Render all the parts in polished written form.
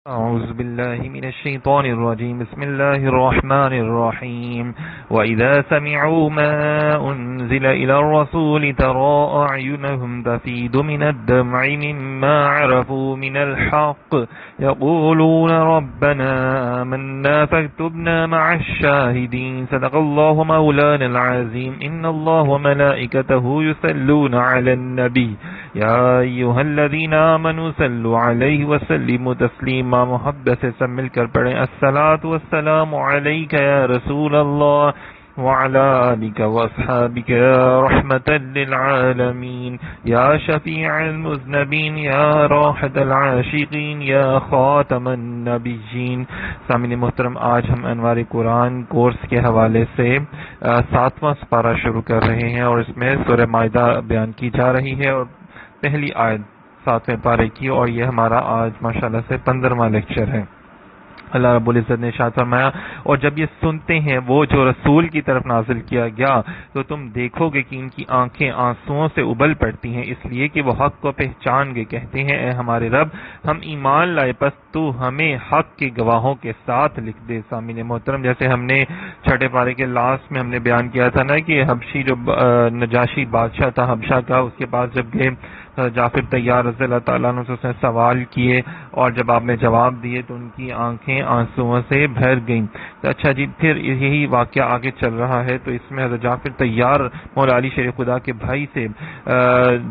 أعوذ بالله من الشيطان الرجيم بسم الله الرحمن الرحيم وإذا سمعوا ما أنزل إلى الرسول ترى أعينهم تفيض من الدمع مما عرفوا من الحق يقولون ربنا آمنا فاكتبنا مع الشاهدين صدق الله مولانا العظيم إن الله وملائكته يصلون على النبي يا أيها الذين آمنوا صلوا عليه وسلموا تسليما محبت سے سب مل کر پڑھیں الصلاۃ والسلام علیک یا رسول اللہ وعلى آلك واصحابك يا رحمة للعالمين يا شفيع المذنبين يا راحة العاشقين يا خاتم النبيين. سامعین محترم، آج ہم انوار قرآن کورس کے حوالے سے 7واں سپارہ شروع کر رہے ہیں اور اس میں سورہ مائدہ بیان کی جا رہی ہے اور پہلی آیت 7ویں پارے کی، اور یہ ہمارا آج ماشاءاللہ سے 15واں لیکچر ہے. اللہ رب العزت نے ارشاد فرمایا، اور جب یہ سنتے ہیں وہ جو رسول کی طرف نازل کیا گیا تو تم دیکھو گے کہ ان کی آنکھیں آنسوؤں سے ابل پڑتی ہیں، اس لیے کہ وہ حق کو پہچان گئے. کہتے ہیں اے ہمارے رب، ہم ایمان لائے، پس تو ہمیں حق کے گواہوں کے ساتھ لکھ دے. سامعین محترم، جیسے ہم نے چھٹے پارے کے لاسٹ میں ہم نے بیان کیا تھا نا کہ حبشی جو نجاشی بادشاہ تھا حبشہ کا، اس کے پاس جب گئے جعفر طیار رضی اللہ تعالیٰ عنہ سے اس نے سوال کیے اور جب آپ نے جواب دیے تو ان کی آنکھیں آنسوؤں سے بھر گئیں. تو اچھا جی، پھر یہی واقعہ آگے چل رہا ہے. تو اس میں حضرت جعفر طیار مولا علی شیر خدا کے بھائی سے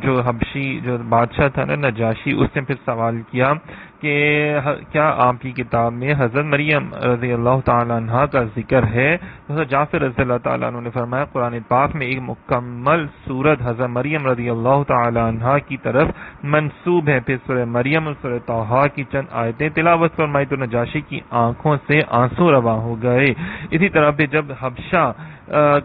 جو حبشی جو بادشاہ تھا نا نجاشی، اس نے پھر سوال کیا کہ کیا آپ کی کتاب میں حضرت مریم رضی اللہ تعالیٰ عنہ کا ذکر ہے؟ حضرت جعفر رضی اللہ تعالیٰ عنہ نے فرمایا قرآن پاک میں ایک مکمل سورت حضرت مریم رضی اللہ تعالیٰ عنہ کی طرف منسوب ہے. پھر سورہ مریم اور سورہ طٰہٰ کی چند آیتیں تلاوت فرمائی تو نجاشی کی آنکھوں سے آنسو رواں ہو گئے. اسی طرح پہ جب حبشہ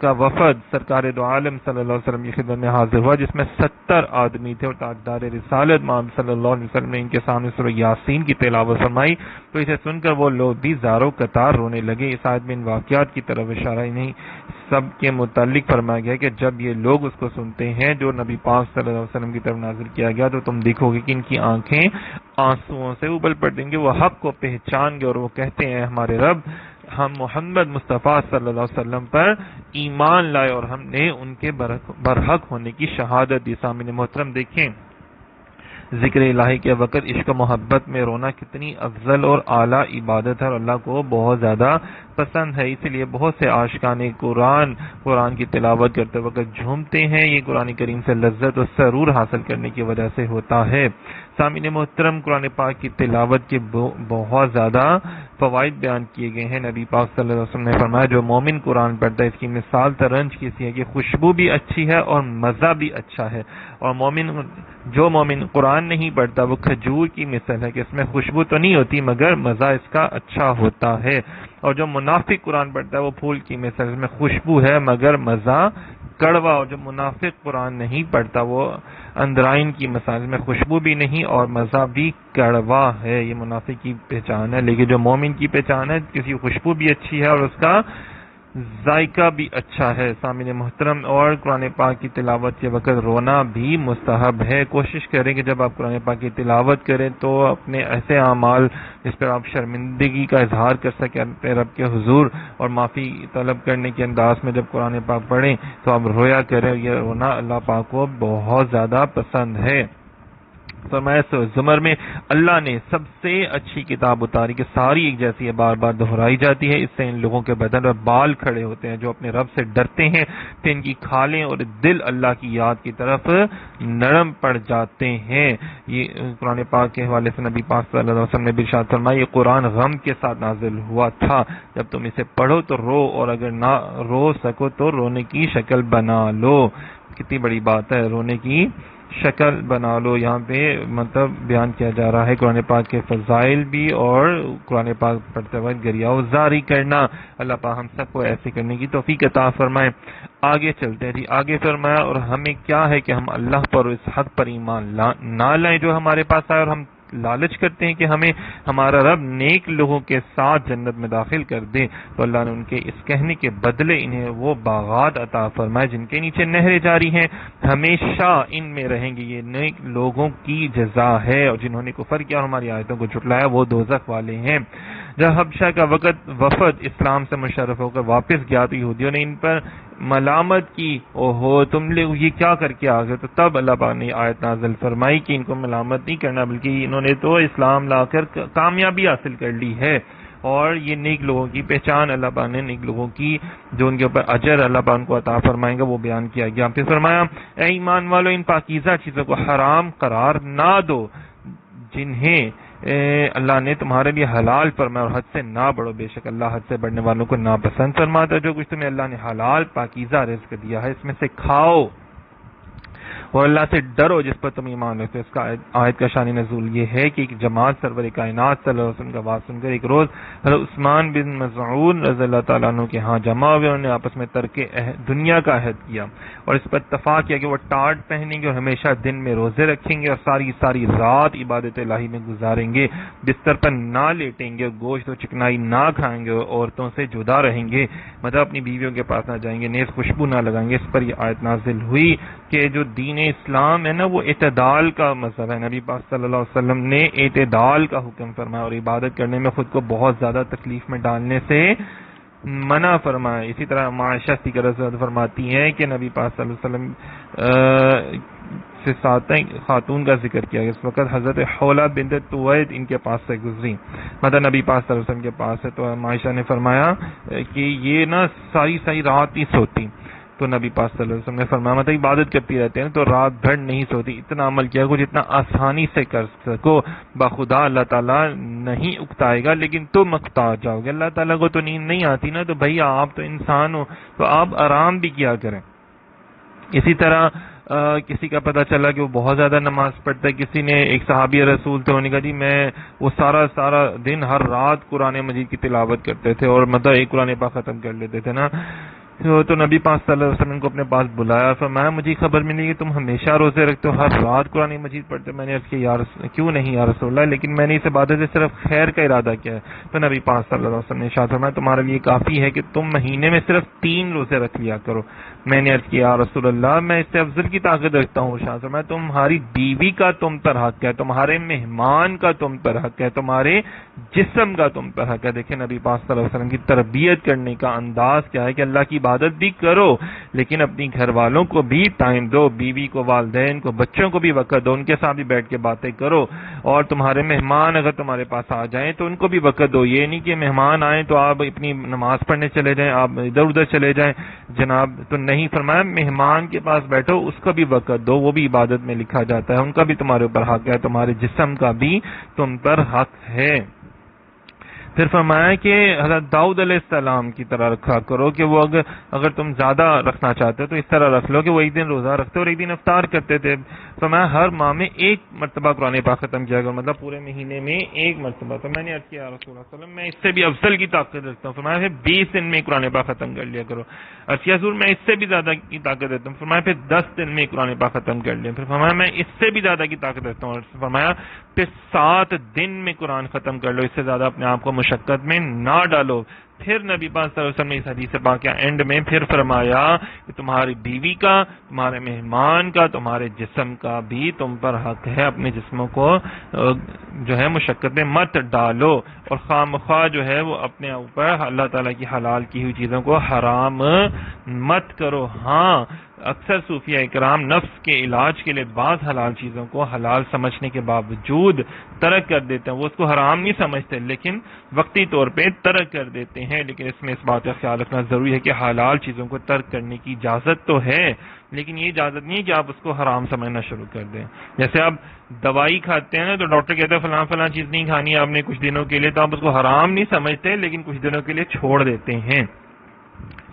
کا وفد سرکار دو عالم صلی اللہ علیہ وسلم کی خدمت میں حاضر ہوا، جس میں 70 آدمی تھے اور تاجدار رسالت محمد صلی اللہ علیہ وسلم نے ان کے سامنے سورہ یاسین کی تلاوت فرمائی تو اسے سن کر وہ لوگ بھی زارو قطار رونے لگے. اس آیت میں ان واقعات کی طرف اشارہ ہی نہیں سب کے متعلق فرمایا گیا کہ جب یہ لوگ اس کو سنتے ہیں جو نبی پاک صلی اللہ علیہ وسلم کی طرف نازل کیا گیا تو تم دیکھو گے کہ ان کی آنکھیں آنسوؤں سے ابل پڑ دیں گے، وہ حق کو پہچان گے اور وہ کہتے ہیں ہمارے رب، ہم محمد مصطفیٰ صلی اللہ علیہ وسلم پر ایمان لائے اور ہم نے ان کے برحق ہونے کی شہادت دی. سامعین محترم، دیکھیں ذکر الہی کے وقت عشق و محبت میں رونا کتنی افضل اور اعلیٰ عبادت ہے اور اللہ کو بہت زیادہ پسند ہے. اسی لیے بہت سے عاشقان قرآن کی تلاوت کرتے وقت جھومتے ہیں. یہ قرآن کریم سے لذت اور سرور حاصل کرنے کی وجہ سے ہوتا ہے. سامعین محترم، قرآن پاک کی تلاوت کے بہت زیادہ فوائد بیان کیے گئے ہیں. نبی پاک صلی اللہ علیہ وسلم نے فرمایا جو مومن قرآن پڑھتا ہے اس کی مثال ترنج کی سی ہے کہ خوشبو بھی اچھی ہے اور مزہ بھی اچھا ہے، اور جو مومن قرآن نہیں پڑھتا وہ کھجور کی مثال ہے کہ اس میں خوشبو تو نہیں ہوتی مگر مزہ اس کا اچھا ہوتا ہے، اور جو منافق قرآن پڑھتا ہے وہ پھول کی مثال ہے، اس میں خوشبو ہے مگر مزہ کڑوا، اور جو منافق قرآن نہیں پڑھتا وہ اندرائن کی مثال میں خوشبو بھی نہیں اور مزہ بھی کڑوا ہے. یہ منافق کی پہچان ہے، لیکن جو مومن کی پہچان ہے کسی خوشبو بھی اچھی ہے اور اس کا ذائقہ بھی اچھا ہے. سامعین محترم، اور قرآن پاک کی تلاوت کے وقت رونا بھی مستحب ہے. کوشش کریں کہ جب آپ قرآن پاک کی تلاوت کریں تو اپنے ایسے اعمال جس پر آپ شرمندگی کا اظہار کر سکیں اپنے رب کے حضور اور معافی طلب کرنے کے انداز میں جب قرآن پاک پڑھیں تو آپ رویا کریں. یہ رونا اللہ پاک کو بہت زیادہ پسند ہے. فرمایا زمر میں اللہ نے سب سے اچھی کتاب اتاری کہ ساری ایک جیسی ہے، بار بار دہرائی جاتی ہے. اس سے ان لوگوں کے بدن پر بال کھڑے ہوتے ہیں جو اپنے رب سے ڈرتے ہیں، پھر ان کی کھالیں اور دل اللہ کی یاد کی طرف نرم پڑ جاتے ہیں. یہ قرآن پاک کے حوالے سے نبی پاک صلی اللہ علیہ وسلم نے بھی ارشاد فرمایا یہ قرآن غم کے ساتھ نازل ہوا تھا، جب تم اسے پڑھو تو رو اور اگر نہ رو سکو تو رونے کی شکل بنا لو. کتنی بڑی بات ہے، رونے کی شکل بنا لو. یہاں پہ مطلب بیان کیا جا رہا ہے قرآن پاک کے فضائل بھی اور قرآن پاک پڑھتے وقت گریہ وزاری کرنا. اللہ پاک ہم سب کو ایسے کرنے کی توفیق عطا فرمائے. آگے چلتے ہیں جی. آگے فرمایا اور ہمیں کیا ہے کہ ہم اللہ پر اس حق پر ایمان نہ لائیں جو ہمارے پاس آئے اور ہم لالچ کرتے ہیں کہ ہمیں ہمارا رب نیک لوگوں کے ساتھ جنت میں داخل کر دے، تو اللہ نے ان کے اس کہنے کے بدلے انہیں وہ باغات عطا فرمائے جن کے نیچے نہریں جاری ہیں، ہمیشہ ان میں رہیں گے۔ یہ نیک لوگوں کی جزا ہے، اور جنہوں نے کفر کیا اور ہماری آیتوں کو جھٹلایا وہ دوزخ والے ہیں۔ جب حبشہ کا وفد اسلام سے مشرف ہو کر واپس گیا تو یہودیوں نے ان پر ملامت کی، اوہو تم لوگ یہ کیا کر کے آ گئے، تو تب اللہ پاک نے آیت نازل فرمائی کہ ان کو ملامت نہیں کرنا، بلکہ انہوں نے تو اسلام لا کر کامیابی حاصل کر لی ہے، اور یہ نیک لوگوں کی پہچان اللہ پاک نے نیک لوگوں کی جو ان کے اوپر اجر اللہ پاک کو عطا فرمائیں گا وہ بیان کیا گیا۔ پھر فرمایا اے ایمان والو ان پاکیزہ چیزوں کو حرام قرار نہ دو جنہیں اللہ نے تمہارے لیے حلال فرمایا، اور حد سے نہ بڑھو، بے شک اللہ حد سے بڑھنے والوں کو ناپسند فرماتا ہے۔ جو کچھ تمہیں اللہ نے حلال پاکیزہ رزق دیا ہے اس میں سے کھاؤ، اور اللہ سے ڈرو جس پر تم ایمان رکھتے ہو۔ اس کا آیت کا شان نزول یہ ہے کہ ایک جماعت سرور کائنات صلی اللہ علیہ وسلم کا بات سن کر ایک روز حضرت عثمان بن مسعود رضی اللہ تعالیٰ عنہ کے ہاں جمع ہوئے، انہوں نے آپس میں ترک دنیا کا عہد کیا اور اس پر اتفاق کیا کہ وہ ٹاٹ پہنیں گے اور ہمیشہ دن میں روزے رکھیں گے اور ساری رات عبادت الہی میں گزاریں گے، بستر پر نہ لیٹیں گے، گوشت و چکنائی نہ کھائیں گے، عورتوں سے جدا رہیں گے، مطلب اپنی بیویوں کے پاس نہ جائیں گے، نیز خوشبو نہ لگائیں گے۔ اس پر یہ آیت نازل ہوئی کہ جو دین اسلام ہے نا وہ اعتدال کا مذہب ہے۔ نبی پاک صلی اللہ علیہ وسلم نے اعتدال کا حکم فرمایا اور عبادت کرنے میں خود کو بہت زیادہ تکلیف میں ڈالنے سے منع فرمایا۔ اسی طرح معاشہ فرماتی ہیں کہ نبی پاک صلی اللہ علیہ وسلم سے ساتیں خاتون کا ذکر کیا گیا۔ اس وقت حضرت حولہ بنت توید ان کے پاس سے گزری، مطلب نبی پاک صلی اللہ علیہ وسلم کے پاس ہے، تو معاشہ نے فرمایا کہ یہ نا ساری رات نہیں سوتی، تو نبی پاک صلی اللہ علیہ وسلم نے فرمایا مطلب عبادت کرتی رہتے ہیں تو رات بھر نہیں سوتی، اتنا عمل کیا کو جتنا آسانی سے کر سکو، بخدا اللہ تعالیٰ نہیں اکتائے گا لیکن تم اکتا جاؤ گے۔ اللہ تعالیٰ کو تو نیند نہیں آتی نا، تو بھائی آپ تو انسان ہو تو آپ آرام بھی کیا کریں۔ اسی طرح کسی کا پتہ چلا کہ وہ بہت زیادہ نماز پڑھتا ہے، کسی نے ایک صحابی رسول تھے، انہوں نے کہا جی میں وہ سارا دن ہر رات قرآن مجید کی تلاوت کرتے تھے اور مطلب ایک قرآن پاک ختم کر لیتے تھے نا، تو نبی پاک صلی اللہ علیہ وسلم کو اپنے پاس بلایا، فرمایا مجھے خبر ملی کہ تم ہمیشہ روزے رکھتے ہو، ہر رات قرآن مجید پڑھتے ہو۔ میں نے عرض کیا کیوں نہیں یا رسول اللہ، لیکن میں نے اس عبادت سے صرف خیر کا ارادہ کیا ہے۔ تو نبی پاک صلی اللہ علیہ وسلم نے ارشاد فرمایا تمہارے لیے کافی ہے کہ تم مہینے میں صرف 3 روزے رکھ لیا کرو۔ میں نے عرض کیا یا رسول اللہ میں اس سے افضل کی طاقت رکھتا ہوں۔ ارشاد فرمایا تمہاری بیوی کا تم پر حق ہے، تمہارے مہمان کا تم پر حق ہے، تمہارے جسم کا تم پر حق ہے۔ دیکھیں نبی پاک صلی اللہ علیہ وسلم کی تربیت کرنے کا انداز کیا ہے کہ اللہ کی عبادت بھی کرو لیکن اپنی گھر والوں کو بھی ٹائم دو، بیوی کو، والدین کو، بچوں کو بھی وقت دو، ان کے ساتھ بھی بیٹھ کے باتیں کرو، اور تمہارے مہمان اگر تمہارے پاس آ جائیں تو ان کو بھی وقت دو۔ یہ نہیں کہ مہمان آئیں تو آپ اپنی نماز پڑھنے چلے جائیں، آپ ادھر ادھر چلے جائیں جناب، تو نہیں، فرمایا مہمان کے پاس بیٹھو، اس کو بھی وقت دو، وہ بھی عبادت میں لکھا جاتا ہے، ان کا بھی تمہارے اوپر حق ہے، تمہارے جسم کا بھی تم پر حق ہے۔ پھر فرمایا کہ حضرت داؤد علیہ السلام کی طرح رکھا کرو کہ وہ اگر تم زیادہ رکھنا چاہتے ہو تو اس طرح رکھ لو کہ وہ ایک دن روزہ رکھتے اور ایک دن افطار کرتے تھے۔ فرمایا ہر ماہ میں 1 مرتبہ قرآن پاک ختم کیا کرو، مطلب پورے مہینے میں 1 مرتبہ۔ تو میں نے عرض کیا رسول اللہ صلی اللہ علیہ وسلم میں اس سے بھی افضل کی طاقت رکھتا ہوں۔ فرمایا پھر 20 دن میں قرآن پاک ختم کر لیا کرو۔ عرض کیا حضور میں اس سے بھی زیادہ کی طاقت رکھتا ہوں۔ فرمایا پھر 10 دن میں قرآن پاک ختم کر لیا۔ پھر فرمایا میں اس سے بھی زیادہ کی طاقت رکھتا ہوں۔ فرمایا پھر 7 دن میں قرآن ختم کر لو، اس سے زیادہ اپنے آپ کو مشقت میں نہ ڈالو۔ پھر نبی پاک صلی اللہ علیہ وسلم نے اس حدیث پاک کے اینڈ میں پھر فرمایا کہ تمہاری بیوی کا، تمہارے مہمان کا، تمہارے جسم کا بھی تم پر حق ہے، اپنے جسموں کو جو ہے مشقت میں مت ڈالو، اور خواہ مخواہ جو ہے وہ اپنے اوپر اللہ تعالیٰ کی حلال کی ہوئی چیزوں کو حرام مت کرو۔ ہاں اکثر صوفیہ اکرام نفس کے علاج کے لیے بعض حلال چیزوں کو حلال سمجھنے کے باوجود ترک کر دیتے ہیں، وہ اس کو حرام نہیں سمجھتے لیکن وقتی طور پہ ترک کر دیتے ہیں، لیکن اس میں اس بات کا خیال رکھنا ضروری ہے کہ حلال چیزوں کو ترک کرنے کی اجازت تو ہے لیکن یہ اجازت نہیں ہے کہ آپ اس کو حرام سمجھنا شروع کر دیں۔ جیسے آپ دوائی کھاتے ہیں نا تو ڈاکٹر کہتے ہیں فلاں چیز نہیں کھانی ہے آپ نے کچھ دنوں کے لیے، تو آپ اس کو حرام نہیں سمجھتے لیکن کچھ دنوں کے لیے چھوڑ دیتے ہیں،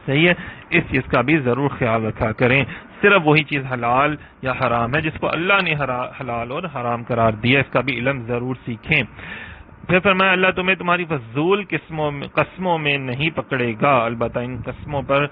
صحیح ہے؟ اس چیز کا بھی ضرور خیال رکھا کریں۔ صرف وہی چیز حلال یا حرام ہے جس کو اللہ نے حلال اور حرام قرار دیا، اس کا بھی علم ضرور سیکھیں۔ پھر فرمایا اللہ تمہیں تمہاری فضول قسموں میں نہیں پکڑے گا، البتہ ان قسموں پر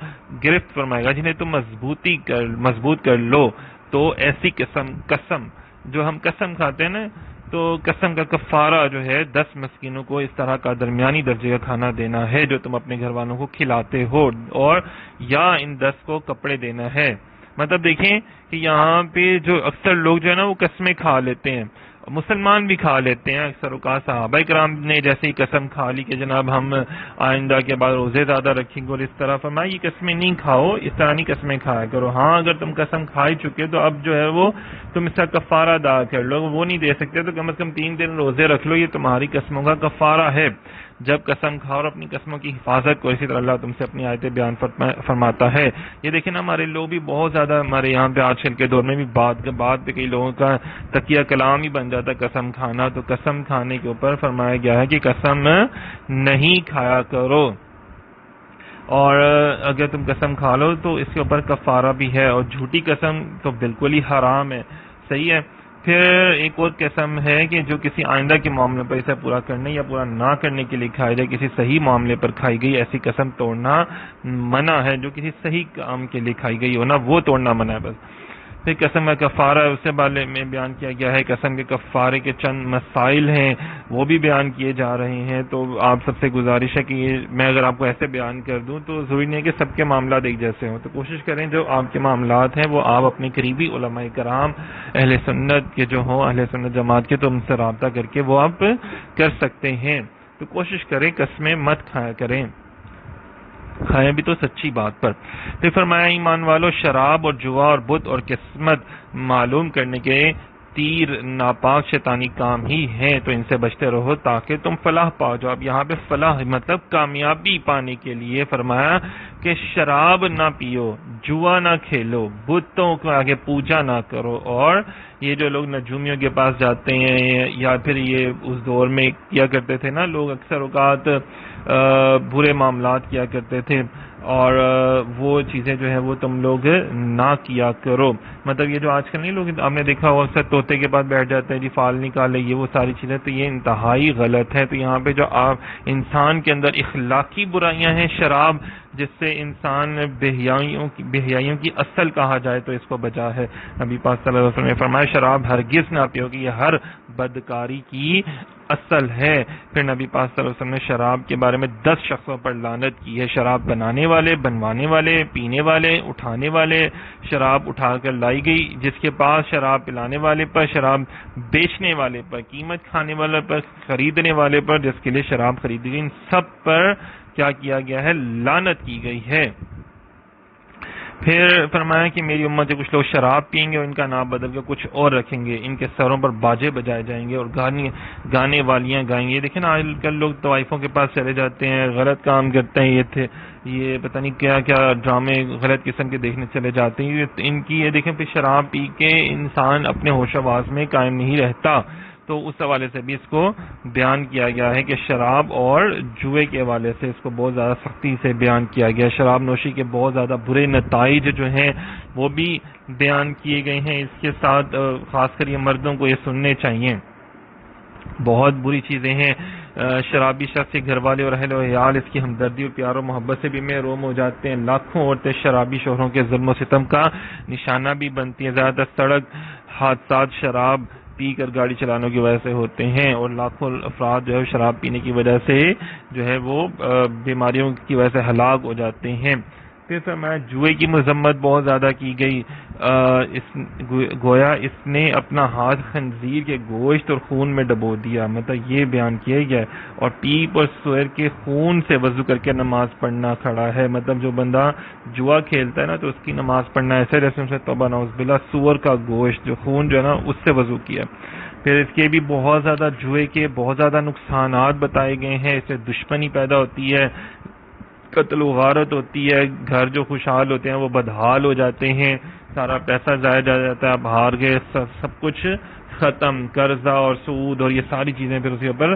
گرفت فرمائے گا جنہیں تم مضبوط کر لو۔ تو ایسی قسم جو ہم قسم کھاتے ہیں نا تو قسم کا کفارہ جو ہے 10 مسکینوں کو اس طرح کا درمیانی درجے کا کھانا دینا ہے جو تم اپنے گھر والوں کو کھلاتے ہو، اور یا ان 10 کو کپڑے دینا ہے۔ مطلب دیکھیں کہ یہاں پہ جو اکثر لوگ جو ہے نا وہ قسمیں کھا لیتے ہیں، مسلمان بھی کھا لیتے ہیں اکثر اوقات۔ صحابہ کرام نے جیسے ہی قسم کھا لی کہ جناب ہم آئندہ کے بعد روزے زیادہ رکھیں گے، اور اس طرح فرمایا یہ قسمیں نہیں کھاؤ، اس طرح نہیں قسمیں کھایا کرو۔ ہاں اگر تم قسم کھا ہی چکے تو اب جو ہے وہ تم اس کا کفارہ ادا کر لو، وہ نہیں دے سکتے تو کم از کم 3 دن روزے رکھ لو، یہ تمہاری قسموں کا کفارہ ہے جب قسم کھاؤ، اور اپنی قسموں کی حفاظت کو اسی طرح اللہ تم سے اپنی آیتیں بیان فرماتا ہے۔ یہ دیکھیں نا ہمارے لوگ بھی بہت زیادہ، ہمارے یہاں پہ آج کل کے دور میں بھی بات پہ کئی لوگوں کا تکیہ کلام ہی بن جاتا ہے قسم کھانا، تو قسم کھانے کے اوپر فرمایا گیا ہے کہ قسم نہیں کھایا کرو، اور اگر تم قسم کھا لو تو اس کے اوپر کفارہ بھی ہے، اور جھوٹی قسم تو بالکل ہی حرام ہے، صحیح ہے۔ پھر ایک اور قسم ہے کہ جو کسی آئندہ کے معاملے پر اسے پورا کرنے یا پورا نہ کرنے کے لیے کھائی جائے، کسی صحیح معاملے پر کھائی گئی ایسی قسم توڑنا منع ہے، جو کسی صحیح کام کے لیے کھائی گئی ہو نا وہ توڑنا منع ہے بس۔ پھر قسم کا کفارہ اس سے بارے میں بیان کیا گیا ہے، قسم کے کفارے کے چند مسائل ہیں وہ بھی بیان کیے جا رہے ہیں، تو آپ سب سے گزارش ہے کہ میں اگر آپ کو ایسے بیان کر دوں تو ضروری نہیں ہے کہ سب کے معاملات ایک جیسے ہوں، تو کوشش کریں جو آپ کے معاملات ہیں وہ آپ اپنے قریبی علماء کرام اہل سنت کے جو ہوں، اہل سنت جماعت کے، تو ان سے رابطہ کر کے وہ آپ کر سکتے ہیں۔ تو کوشش کریں قسمیں مت کھایا کریں، کھائیں بھی تو سچی بات پر۔ پھر فرمایا ایمان والو، شراب اور جوا اور بت اور قسمت معلوم کرنے کے تیر ناپاک شیطانی کام ہی ہیں، تو ان سے بچتے رہو تاکہ تم فلاح پاؤ جاؤ۔ اب یہاں پہ فلاح مطلب کامیابی پانے کے لیے فرمایا کہ شراب نہ پیو، جوا نہ کھیلو، بتوں کو آگے پوجا نہ کرو، اور یہ جو لوگ نجومیوں کے پاس جاتے ہیں یا پھر یہ اس دور میں کیا کرتے تھے نا لوگ اکثر اوقات برے معاملات کیا کرتے تھے، اور وہ چیزیں جو ہے وہ تم لوگ نہ کیا کرو۔ مطلب یہ جو آج کل نہیں لوگ آپ نے دیکھا ہو اکثر طوطے کے پاس بیٹھ جاتے ہیں، جی فال نکالے، یہ وہ ساری چیزیں، تو یہ انتہائی غلط ہے۔ تو یہاں پہ جو آپ انسان کے اندر اخلاقی برائیاں ہیں، شراب جس سے انسان بہیائیوں کی اصل کہا جائے تو اس کو بچا ہے۔ نبی پاک صلی اللہ علیہ وسلم نے فرمایا شراب ہرگز نہ پیو کہ یہ ہر بدکاری کی اصل ہے۔ پھر نبی پاک صلی اللہ علیہ وسلم نے شراب کے بارے میں 10 شخصوں پر لعنت کی ہے، شراب بنانے والے، بنوانے والے، پینے والے، اٹھانے والے، شراب اٹھا کر لائی گئی جس کے پاس، شراب پلانے والے پر، شراب بیچنے والے پر، قیمت کھانے والے پر، خریدنے والے پر جس کے لیے شراب خریدی گئی، ان سب پر کیا کیا گیا ہے؟ لعنت کی گئی ہے۔ پھر فرمایا کہ میری امت سے کچھ لوگ شراب پئیں گے اور ان کا نام بدل کر کچھ اور رکھیں گے، ان کے سروں پر باجے بجائے جائیں گے اور گانے والیاں گائیں گے۔ دیکھیں نا آج کل لوگ طوائفوں کے پاس چلے جاتے ہیں، غلط کام کرتے ہیں، یہ پتہ نہیں کیا کیا ڈرامے غلط قسم کے دیکھنے چلے جاتے ہیں۔ ان کی یہ دیکھیں پھر شراب پی کے انسان اپنے ہوش و حواس میں قائم نہیں رہتا، تو اس حوالے سے بھی اس کو بیان کیا گیا ہے کہ شراب اور جوئے کے حوالے سے اس کو بہت زیادہ سختی سے بیان کیا گیا ہے۔ شراب نوشی کے بہت زیادہ برے نتائج جو ہیں وہ بھی بیان کیے گئے ہیں۔ اس کے ساتھ خاص کر یہ مردوں کو یہ سننے چاہیے، بہت بری چیزیں ہیں۔ شرابی شخص کے گھر والے اور اہل و عیال اس کی ہمدردی اور پیار و محبت سے بھی محروم ہو جاتے ہیں۔ لاکھوں عورتیں شرابی شوہروں کے ظلم و ستم کا نشانہ بھی بنتی ہیں۔ زیادہ تر سڑک حادثات شراب پی کر گاڑی چلانے کی وجہ سے ہوتے ہیں، اور لاکھوں افراد جو ہے شراب پینے کی وجہ سے جو ہے وہ بیماریوں کی وجہ سے ہلاک ہو جاتے ہیں۔ پھر فرمایا جوئے کی مذمت بہت زیادہ کی گئی، گویا اس نے اپنا ہاتھ خنزیر کے گوشت اور خون میں ڈبو دیا، مطلب یہ بیان کیا گیا ہے۔ اور پیپ اور سور کے خون سے وضو کر کے نماز پڑھنا کھڑا ہے، مطلب جو بندہ جوا کھیلتا ہے نا تو اس کی نماز پڑھنا ایسے رسم سے توبہ نعوذ باللہ، سور کا گوشت جو خون جو ہے نا اس سے وضو کیا۔ پھر اس کے بھی بہت زیادہ جوئے کے بہت زیادہ نقصانات بتائے گئے ہیں، اس سے دشمنی پیدا ہوتی ہے، قتل و غارت ہوتی ہے، گھر جو خوشحال ہوتے ہیں وہ بدحال ہو جاتے ہیں، سارا پیسہ ضائع جا جاتا ہے، اب ہار گئے، سب کچھ ختم، قرضہ اور سود اور یہ ساری چیزیں پھر اسی اوپر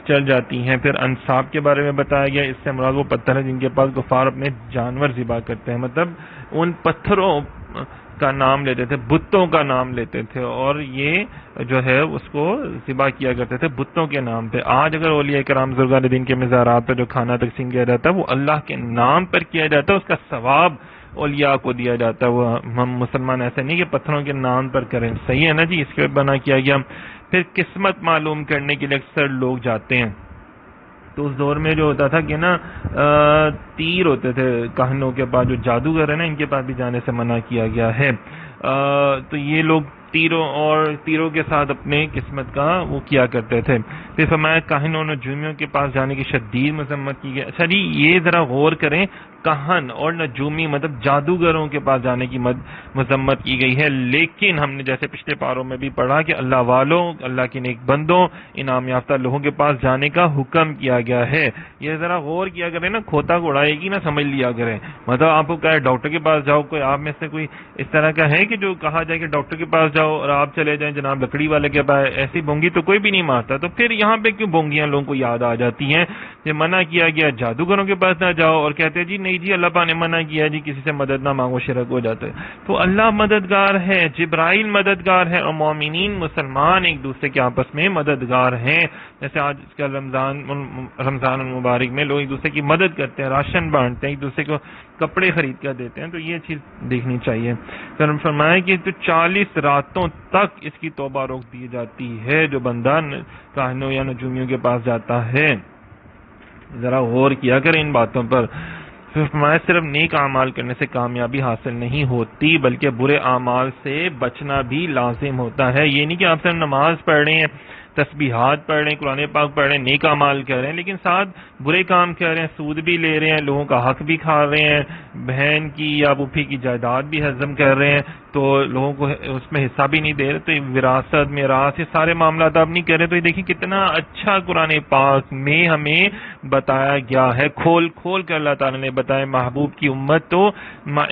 چل جاتی ہیں۔ پھر انصاب کے بارے میں بتایا گیا، اس سے مراد وہ پتھر ہیں جن کے پاس کفار اپنے جانور ذبح کرتے ہیں، مطلب ان پتھروں کا نام لیتے تھے، بتوں کا نام لیتے تھے، اور یہ جو ہے اس کو ذبح کیا کرتے تھے بتوں کے نام پہ۔ آج اگر اولیاء کرام بزرگان دین کے مزارات پہ جو کھانا تقسیم کیا جاتا ہے وہ اللہ کے نام پر کیا جاتا ہے، اس کا ثواب اولیاء کو دیا جاتا ہے۔ وہ ہم مسلمان ایسے نہیں کہ پتھروں کے نام پر کریں، صحیح ہے نا جی، اس کے بنا کیا گیا۔ پھر قسمت معلوم کرنے کے لیے اکثر لوگ جاتے ہیں. تو اس دور میں جو ہوتا تھا کہ نا تیر ہوتے تھے کاہنوں کے پاس، جو جادوگر ہیں نا ان کے پاس بھی جانے سے منع کیا گیا ہے. تو یہ لوگ تیروں کے ساتھ اپنے قسمت کا وہ کیا کرتے تھے. پھر فرمایا کاہنوں نجومیوں کے پاس جانے کی شدید مذمت کی گئی. اچھا جی یہ ذرا غور کریں، کاہن اور نجومی مطلب جادوگروں کے پاس جانے کی مذمت کی گئی ہے، لیکن ہم نے جیسے پچھلے پاروں میں بھی پڑھا کہ اللہ والوں، اللہ کے نیک بندوں، انعام یافتہ لوگوں کے پاس جانے کا حکم کیا گیا ہے. یہ ذرا غور کیا کریں نا، کھوتا کو اڑائے گی نا، سمجھ لیا کریں. مطلب آپ کو کہے ڈاکٹر کے پاس جاؤ، کوئی آپ میں سے کوئی اس طرح کا ہے کہ جو کہا جائے کہ ڈاکٹر کے پاس جاؤ اور آپ چلے جائیں جناب لکڑی والے کے پاس؟ ایسی بونگی تو کوئی بھی نہیں مارتا. تو پھر یہاں پہ کیوں بونگیاں لوگوں کو یاد آ جاتی ہیں؟ یہ منع کیا گیا جادوگروں کے پاس نہ جاؤ، اور کہتے ہیں جی نہیں جی اللہ پاک نے منع کیا جی کسی سے مدد نہ مانگو، شرک ہو جاتا ہے. تو اللہ مددگار ہے، جبرائیل مددگار ہے، اور مومنین مسلمان ایک دوسرے کے آپس میں مددگار ہیں. جیسے آج کل رمضان المبارک میں لوگ ایک دوسرے کی مدد کرتے ہیں، راشن بانٹتے ہیں، ایک دوسرے کو کپڑے خرید کر دیتے ہیں. تو یہ چیز دیکھنی چاہیے. پھر فرمایا کہ تو 40 راتوں تک اس کی توبہ روک دی جاتی ہے جو بندہ کاہنوں یا نجومیوں کے پاس جاتا ہے. ذرا غور کیا کریں ان باتوں پر. پھر فرمایا صرف نیک اعمال کرنے سے کامیابی حاصل نہیں ہوتی بلکہ برے اعمال سے بچنا بھی لازم ہوتا ہے. یہ نہیں کہ آپ صرف نماز پڑھ رہے ہیں، تسبیحات پڑھ رہے ہیں، قرآن پاک پڑھ رہے ہیں، نیک اعمال کر رہے ہیں، لیکن ساتھ برے کام کر رہے ہیں، سود بھی لے رہے ہیں، لوگوں کا حق بھی کھا رہے ہیں، بہن کی یا پھوپھی کی جائیداد بھی ہضم کر رہے ہیں، تو لوگوں کو اس میں حصہ بھی نہیں دے رہے. تو وراثت، میراث، یہ سارے معاملات آپ نہیں کر رہے. تو یہ دیکھیں کتنا اچھا قرآن پاک میں ہمیں بتایا گیا ہے، کھول کھول کر اللہ تعالیٰ نے بتایا محبوب کی امت، تو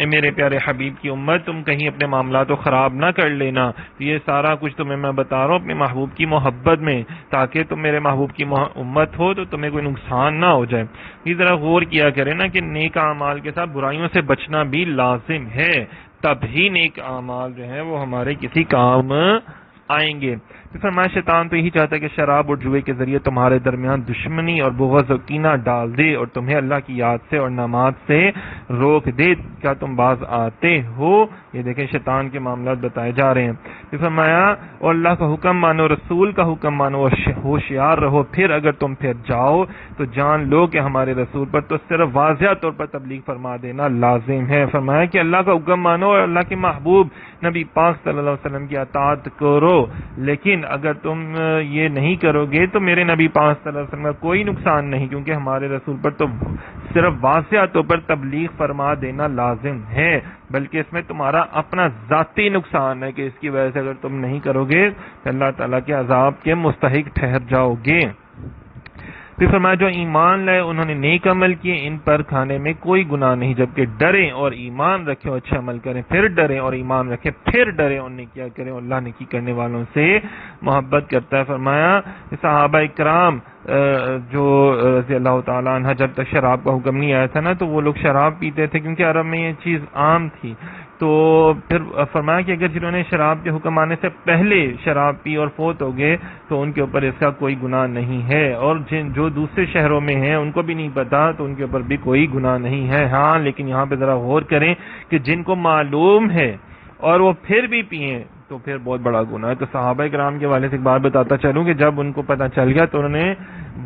میرے پیارے حبیب کی امت، تم کہیں اپنے معاملات کو خراب نہ کر لینا. تو یہ سارا کچھ تمہیں میں بتا رہا ہوں اپنے محبوب کی محبت میں، تاکہ تم میرے محبوب کی امت ہو تو تمہیں کوئی نقصان نہ ہو جائے. یہ ذرا غور کیا کریں نا کہ نیک اعمال کے ساتھ برائیوں سے بچنا بھی لازم ہے، تب ہی نیک اعمال جو ہیں وہ ہمارے کسی کام آئیں گے. فرمایا شیطان تو یہی چاہتا ہے کہ شراب اور جوئے کے ذریعے تمہارے درمیان دشمنی اور بغض و کینہ ڈال دے اور تمہیں اللہ کی یاد سے اور نماز سے روک دے. کیا تم باز آتے ہو؟ یہ دیکھیں شیطان کے معاملات بتائے جا رہے ہیں. پھر فرمایا اور اللہ کا حکم مانو، رسول کا حکم مانو اور ہوشیار رہو. پھر اگر تم پھر جاؤ تو جان لو کہ ہمارے رسول پر تو صرف واضح طور پر تبلیغ فرما دینا لازم ہے. فرمایا کہ اللہ کا حکم مانو اور اللہ کے محبوب نبی پاک صلی اللہ علیہ وسلم کی اطاعت کرو، لیکن اگر تم یہ نہیں کرو گے تو میرے نبی پاک صلی اللہ علیہ وسلم کا کوئی نقصان نہیں، کیونکہ ہمارے رسول پر تو صرف واضح طور پر تبلیغ فرما دینا لازم ہے، بلکہ اس میں تمہارا اپنا ذاتی نقصان ہے کہ اس کی وجہ سے اگر تم نہیں کرو گے تو اللہ تعالیٰ کے عذاب کے مستحق ٹھہر جاؤ گے. پھر فرمایا جو ایمان لائے انہوں نے نیک عمل کیے ان پر کھانے میں کوئی گناہ نہیں، جبکہ ڈریں اور ایمان رکھیں اور اچھے عمل کریں. پھر ڈریں اور ایمان رکھیں، پھر ڈریں اور نیکیاں کریں، اور اللہ نیکی کرنے والوں سے محبت کرتا ہے. فرمایا صحابہ اکرام جو رضی اللہ تعالیٰ عنہ جب تک شراب کا حکم نہیں آیا تھا نا تو وہ لوگ شراب پیتے تھے، کیونکہ عرب میں یہ چیز عام تھی. تو پھر فرمایا کہ اگر جنہوں نے شراب کے حکم آنے سے پہلے شراب پی اور فوت ہو گئے تو ان کے اوپر اس کا کوئی گناہ نہیں ہے، اور جو دوسرے شہروں میں ہیں ان کو بھی نہیں پتا تو ان کے اوپر بھی کوئی گناہ نہیں ہے. ہاں لیکن یہاں پہ ذرا غور کریں کہ جن کو معلوم ہے اور وہ پھر بھی پئیں تو پھر بہت بڑا گناہ ہے. تو صحابہ کرام کے والے سے ایک بات بتاتا چلوں کہ جب ان کو پتہ چل گیا تو انہوں نے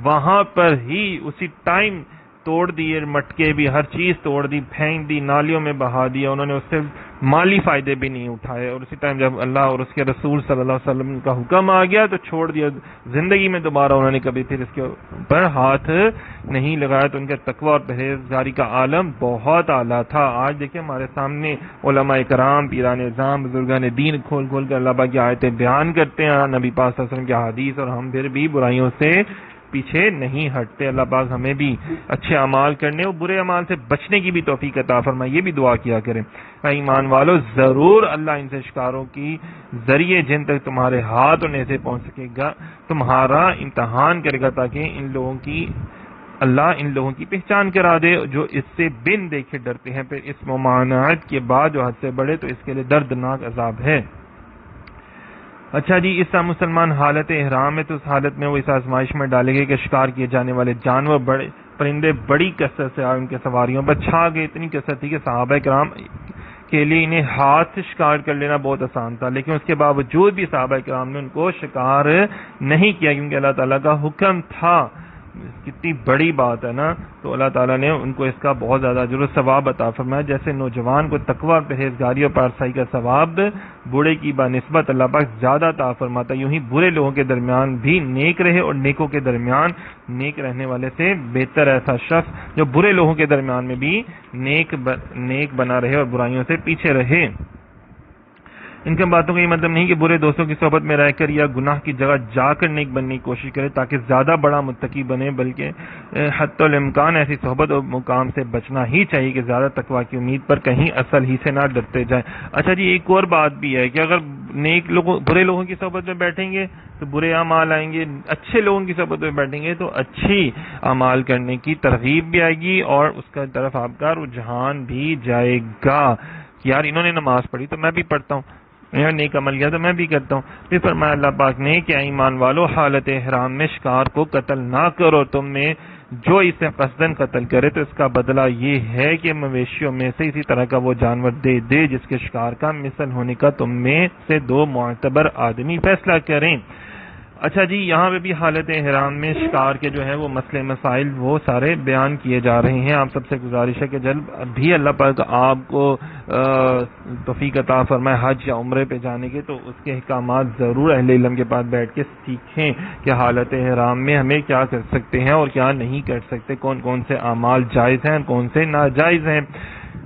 وہاں پر ہی اسی ٹائم توڑ دیے، مٹکے بھی، ہر چیز توڑ دی، پھینک دی، نالیوں میں بہا دیا. انہوں نے اس سے مالی فائدے بھی نہیں اٹھائے، اور اسی ٹائم جب اللہ اور اس کے رسول صلی اللہ علیہ وسلم کا حکم آ گیا تو چھوڑ دیا. زندگی میں دوبارہ انہوں نے کبھی پھر اس کے اوپر ہاتھ نہیں لگایا. تو ان کے تقوی اور پرہیزگاری کا عالم بہت اعلیٰ تھا. آج دیکھیں ہمارے سامنے علماء کرام، پیران نظام، بزرگان دین کھول کھول کر اللہ پاک کی آیتیں بیان کرتے ہیں، نبی پاک صلی اللہ علیہ وسلم کی احادیث، اور ہم پھر بھی برائیوں سے پیچھے نہیں ہٹتے. اللہ پاک ہمیں بھی اچھے اعمال کرنے اور برے اعمال سے بچنے کی بھی توفیق عطا فرمائے. یہ بھی دعا کیا کریں. ایمان والو ضرور اللہ ان سے شکاروں کی ذریعے جن تک تمہارے ہاتھ اور نیزے پہنچ سکے گا تمہارا امتحان کرے گا، تاکہ اللہ ان لوگوں کی پہچان کرا دے جو اس سے بن دیکھے ڈرتے ہیں، پھر اس ممانعت کے بعد جو حد سے بڑھے تو اس کے لیے دردناک عذاب ہے. اچھا جی، اس طرح مسلمان حالت احرام ہے تو اس حالت میں وہ اس آزمائش میں ڈالے گئے کہ شکار کیے جانے والے جانور، بڑے پرندے بڑی کثرت سے ان کے سواریوں پر چھا گئے. اتنی کثرت تھی کہ صحابہ کرام کے لیے انہیں ہاتھ سے شکار کر لینا بہت آسان تھا، لیکن اس کے باوجود بھی صحابہ کرام نے ان کو شکار نہیں کیا، کیونکہ اللہ تعالیٰ کا حکم تھا۔ کتنی بڑی بات ہے نا، تو اللہ تعالیٰ نے ان کو اس کا بہت زیادہ اجر و ثواب عطا فرمایا۔ جیسے نوجوان کو تقوی، پرہیزگاری اور پارسائی کا ثواب بوڑھے کی بنسبت اللہ پاک زیادہ عطا فرماتا ہے، یوں ہی برے لوگوں کے درمیان بھی نیک رہے اور نیکوں کے درمیان نیک رہنے والے سے بہتر ایسا شخص جو برے لوگوں کے درمیان میں بھی نیک بنا رہے اور برائیوں سے پیچھے رہے۔ ان کے باتوں کا یہ مطلب نہیں کہ برے دوستوں کی صحبت میں رہ کر یا گناہ کی جگہ جا کر نیک بننے کی کوشش کرے تاکہ زیادہ بڑا متقی بنے، بلکہ حتی الامکان ایسی صحبت اور مقام سے بچنا ہی چاہیے کہ زیادہ تقویٰ کی امید پر کہیں اصل ہی سے نہ ڈرتے جائیں۔ اچھا جی، ایک اور بات بھی ہے کہ اگر برے لوگوں کی صحبت میں بیٹھیں گے تو برے اعمال آئیں گے، اچھے لوگوں کی صحبت میں بیٹھیں گے تو اچھی اعمال کرنے کی ترغیب بھی آئے گی اور اس کی طرف آپ کا رجحان بھی جائے گا کہ یار انہوں نے نماز پڑھی تو میں بھی پڑھتا ہوں، نیک عمل کیا تو میں بھی کرتا ہوں۔ پھر فرمایا اللہ پاک نے کہ ایمان والو، حالت احرام میں شکار کو قتل نہ کرو، تم میں جو اسے قصدن قتل کرے تو اس کا بدلہ یہ ہے کہ مویشیوں میں سے اسی طرح کا وہ جانور دے دے جس کے شکار کا مثل ہونے کا تم میں سے 2 معتبر آدمی فیصلہ کریں۔ اچھا جی، یہاں پہ بھی حالت احرام میں شکار کے جو ہے وہ مسئلے مسائل وہ سارے بیان کیے جا رہے ہیں۔ آپ سب سے گزارش ہے کہ جب بھی اللہ پاک آپ کو توفیق عطا فرمائے حج یا عمرے پہ جانے کے، تو اس کے احکامات ضرور اہل علم کے پاس بیٹھ کے سیکھیں کہ حالت احرام میں ہمیں کیا کر سکتے ہیں اور کیا نہیں کر سکتے، کون کون سے اعمال جائز ہیں کون سے ناجائز ہیں۔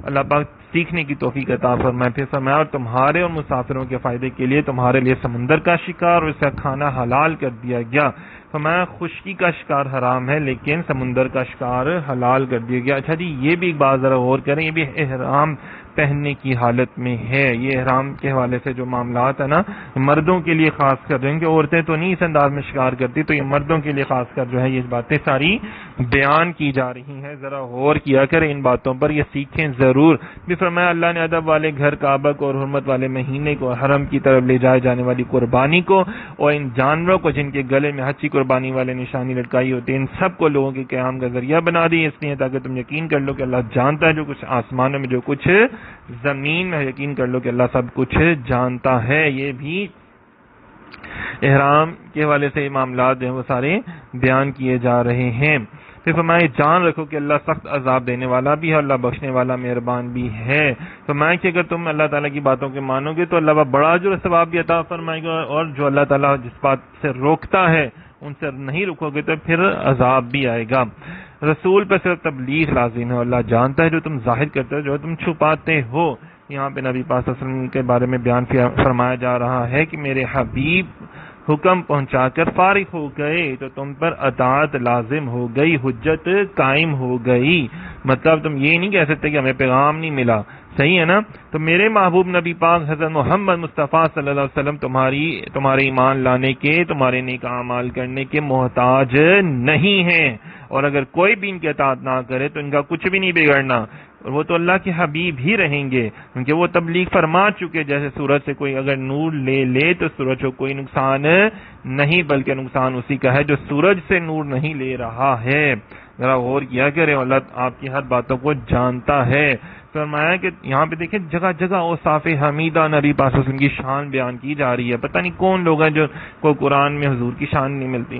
اللہ پاک سیکھنے کی توفیق عطا فرمائے۔ پھر فرمایا اور تمہارے اور مسافروں کے فائدے کے لیے تمہارے لیے سمندر کا شکار اور اس کا کھانا حلال کر دیا گیا۔ فرمایا خشکی کا شکار حرام ہے لیکن سمندر کا شکار حلال کر دیا گیا۔ اچھا جی، یہ بھی ایک بات ذرا غور کریں، یہ بھی احرام پہننے کی حالت میں ہے۔ یہ احرام کے حوالے سے جو معاملات ہیں نا، مردوں کے لیے خاص کر جو ہیں کہ عورتیں تو نہیں اس انداز میں شکار کرتی، تو یہ مردوں کے لیے خاص کر جو ہے یہ باتیں ساری بیان کی جا رہی ہیں۔ ذرا غور کیا کریں ان باتوں پر، یہ سیکھیں ضرور۔ بھی فرمایا اللہ نے ادب والے گھر کعبہ کو اور حرمت والے مہینے کو، حرم کی طرف لے جائے جانے والی قربانی کو اور ان جانوروں کو جن کے گلے میں حج کی قربانی والے نشانی لٹکائی ہوتی ہے، ان سب کو لوگوں کے قیام کا ذریعہ بنا دی، اس لیے تاکہ تم یقین کر لو کہ اللہ جانتا ہے جو کچھ آسمانوں میں جو کچھ زمین میں، یقین کر لو کہ اللہ سب کچھ جانتا ہے۔ یہ بھی احرام کے حوالے سے معاملات جو ہیں وہ سارے بیان کیے جا رہے ہیں۔ پھر فرمایا جان رکھو کہ اللہ سخت عذاب دینے والا بھی ہے، اللہ بخشنے والا مہربان بھی ہے۔ فرمایا کہ اگر تم اللہ تعالیٰ کی باتوں کے مانو گے تو اللہ بڑا اجر و ثواب بھی عطا فرمائے گا، اور جو اللہ تعالیٰ جس بات سے روکتا ہے ان سے نہیں رکو گے تو پھر عذاب بھی آئے گا۔ رسول پہ صرف تبلیغ لازم ہے، اللہ جانتا ہے جو تم ظاہر کرتے ہو جو تم چھپاتے ہو۔ یہاں پہ نبی پاک صلی اللہ علیہ وسلم کے بارے میں بیان فرمایا جا رہا ہے کہ میرے حبیب حکم پہنچا کر فارغ ہو گئے تو تم پر اطاعت لازم ہو گئی، حجت قائم ہو گئی۔ مطلب تم یہ نہیں کہہ سکتے کہ ہمیں پیغام نہیں ملا، صحیح ہے نا؟ تو میرے محبوب نبی پاک حضرت محمد مصطفیٰ صلی اللہ علیہ وسلم تمہارے ایمان لانے کے، تمہارے نیک اعمال کرنے کے محتاج نہیں ہیں، اور اگر کوئی بھی ان کی اطاعت نہ کرے تو ان کا کچھ بھی نہیں بگڑنا، اور وہ تو اللہ کے حبیب ہی رہیں گے کیونکہ وہ تبلیغ فرما چکے۔ جیسے سورج سے کوئی اگر نور لے تو سورج کو کوئی نقصان نہیں، بلکہ نقصان اسی کا ہے جو سورج سے نور نہیں لے رہا ہے۔ ذرا غور کیا کریں، اللہ آپ کی ہر باتوں کو جانتا ہے۔ فرمایا کہ یہاں پہ دیکھیں جگہ جگہ اوصاف حمیدہ نبی پاک صلی اللہ علیہ وسلم کی شان بیان کی جا رہی ہے۔ پتہ نہیں کون لوگ ہیں جو کو قرآن میں حضور کی شان نہیں ملتی۔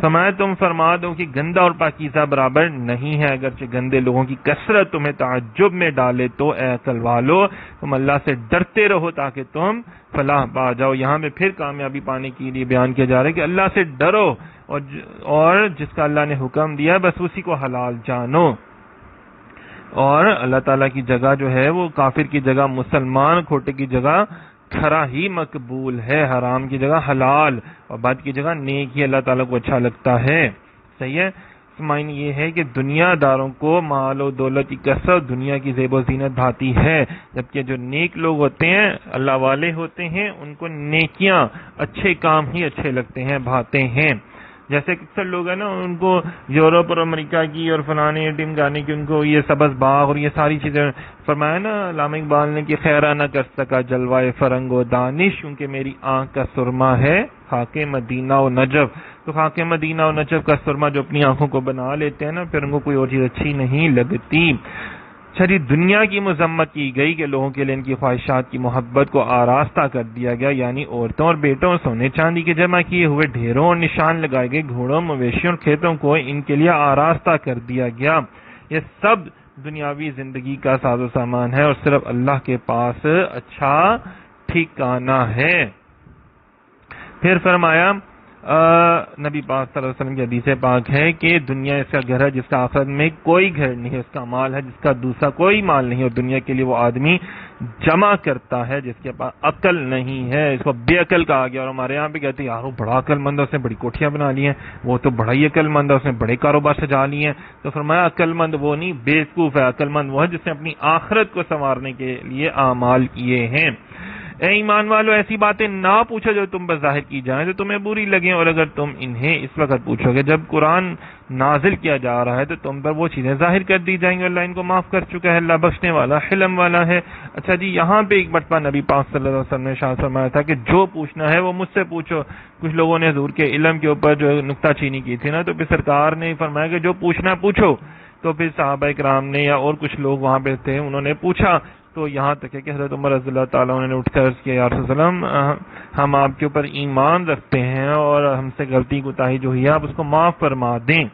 فرمایا تم فرما دو کہ گندا اور پاکیزہ برابر نہیں ہے، اگرچہ گندے لوگوں کی کثرت تمہیں تعجب میں ڈالے تو اے عقل والو تم اللہ سے ڈرتے رہو تاکہ تم فلاح پا جاؤ۔ یہاں پہ پھر کامیابی پانے کے لیے بیان کیا جا رہا ہے کہ اللہ سے ڈرو اور جس کا اللہ نے حکم دیا بس اسی کو حلال جانو، اور اللہ تعالیٰ کی جگہ جو ہے وہ کافر کی جگہ مسلمان، کھوٹے کی جگہ کھرا ہی مقبول ہے، حرام کی جگہ حلال اور بد کی جگہ نیک ہی اللہ تعالیٰ کو اچھا لگتا ہے۔ صحیح ہے؟ معنی یہ ہے کہ دنیا داروں کو مال و دولت کی کثرت، دنیا کی زیب و زینت بھاتی ہے، جبکہ جو نیک لوگ ہوتے ہیں، اللہ والے ہوتے ہیں، ان کو نیکیاں، اچھے کام ہی اچھے لگتے ہیں، بھاتے ہیں۔ جیسے اکثر لوگ ہیں نا، ان کو یورپ اور امریکہ کی اور فلانے ٹیم گانے کی ان کو یہ سبز باغ اور یہ ساری چیزیں، فرمایا نا علامہ اقبال نے کہ خیرہ نہ کر سکا جلوائے فرنگ و دانش، کیونکہ میری آنکھ کا سرما ہے خاک مدینہ و نجف۔ تو خاک مدینہ و نجف کا سرما جو اپنی آنکھوں کو بنا لیتے ہیں نا، پھر ان کو کوئی اور چیز اچھی نہیں لگتی۔ اچھا جی، دنیا کی مذمت کی گئی کہ لوگوں کے لیے ان کی خواہشات کی محبت کو آراستہ کر دیا گیا، یعنی عورتوں اور بیٹوں اور سونے چاندی کے جمع کیے ہوئے ڈھیروں اور نشان لگائے گئے گھوڑوں، مویشیوں اور کھیتوں کو ان کے لیے آراستہ کر دیا گیا۔ یہ سب دنیاوی زندگی کا ساز و سامان ہے اور صرف اللہ کے پاس اچھا ٹھکانہ ہے۔ پھر فرمایا نبی پاک صلی اللہ علیہ وسلم کی حدیث پاک ہے کہ دنیا اس کا گھر ہے جس کا آخرت میں کوئی گھر نہیں ہے، اس کا مال ہے جس کا دوسرا کوئی مال نہیں، اور دنیا کے لیے وہ آدمی جمع کرتا ہے جس کے پاس عقل نہیں ہے۔ اس کو بے عقل کہا گیا، اور ہمارے یہاں بھی کہتے ہیں یار وہ بڑا عقل مند ہے، اس نے بڑی کوٹھیاں بنا لی ہیں، وہ تو بڑا ہی عقل مند ہے، اس نے بڑے کاروبار سجا لیے ہیں۔ تو فرمایا عقل مند وہ نہیں، بیوقوف ہے۔ عقل مند وہ ہے جس نے اپنی آخرت کو سنوارنے کے لیے اعمال کیے ہیں۔ اے ایمان والو، ایسی باتیں نہ پوچھو جو تم پر ظاہر کی جائیں، جو تمہیں بری لگیں، اور اگر تم انہیں اس وقت پوچھو گے جب قرآن نازل کیا جا رہا ہے تو تم پر وہ چیزیں ظاہر کر دی جائیں گی۔ اللہ ان کو معاف کر چکا ہے، اللہ بخشنے والا حلم والا ہے۔ اچھا جی، یہاں پہ ایک مرتبہ نبی پاک صلی اللہ علیہ وسلم نے ارشاد فرمایا تھا کہ جو پوچھنا ہے وہ مجھ سے پوچھو۔ کچھ لوگوں نے حضور کے علم کے اوپر جو نکتہ چینی کی تھی نا، تو پھر سرکار نے فرمایا کہ جو پوچھنا ہے پوچھو۔ تو پھر صحابہ کرام نے یا اور کچھ لوگ وہاں پہ تھے، انہوں نے پوچھا، تو یہاں تک ہے کہ حضرت عمر رضی اللہ تعالیٰ عنہ نے اٹھ کر عرض کیا، یا رسول اللہ علیہ وسلم ہم آپ کے اوپر ایمان رکھتے ہیں اور ہم سے غلطی کوتاہی جو ہوئی ہے آپ اس کو معاف فرما دیں۔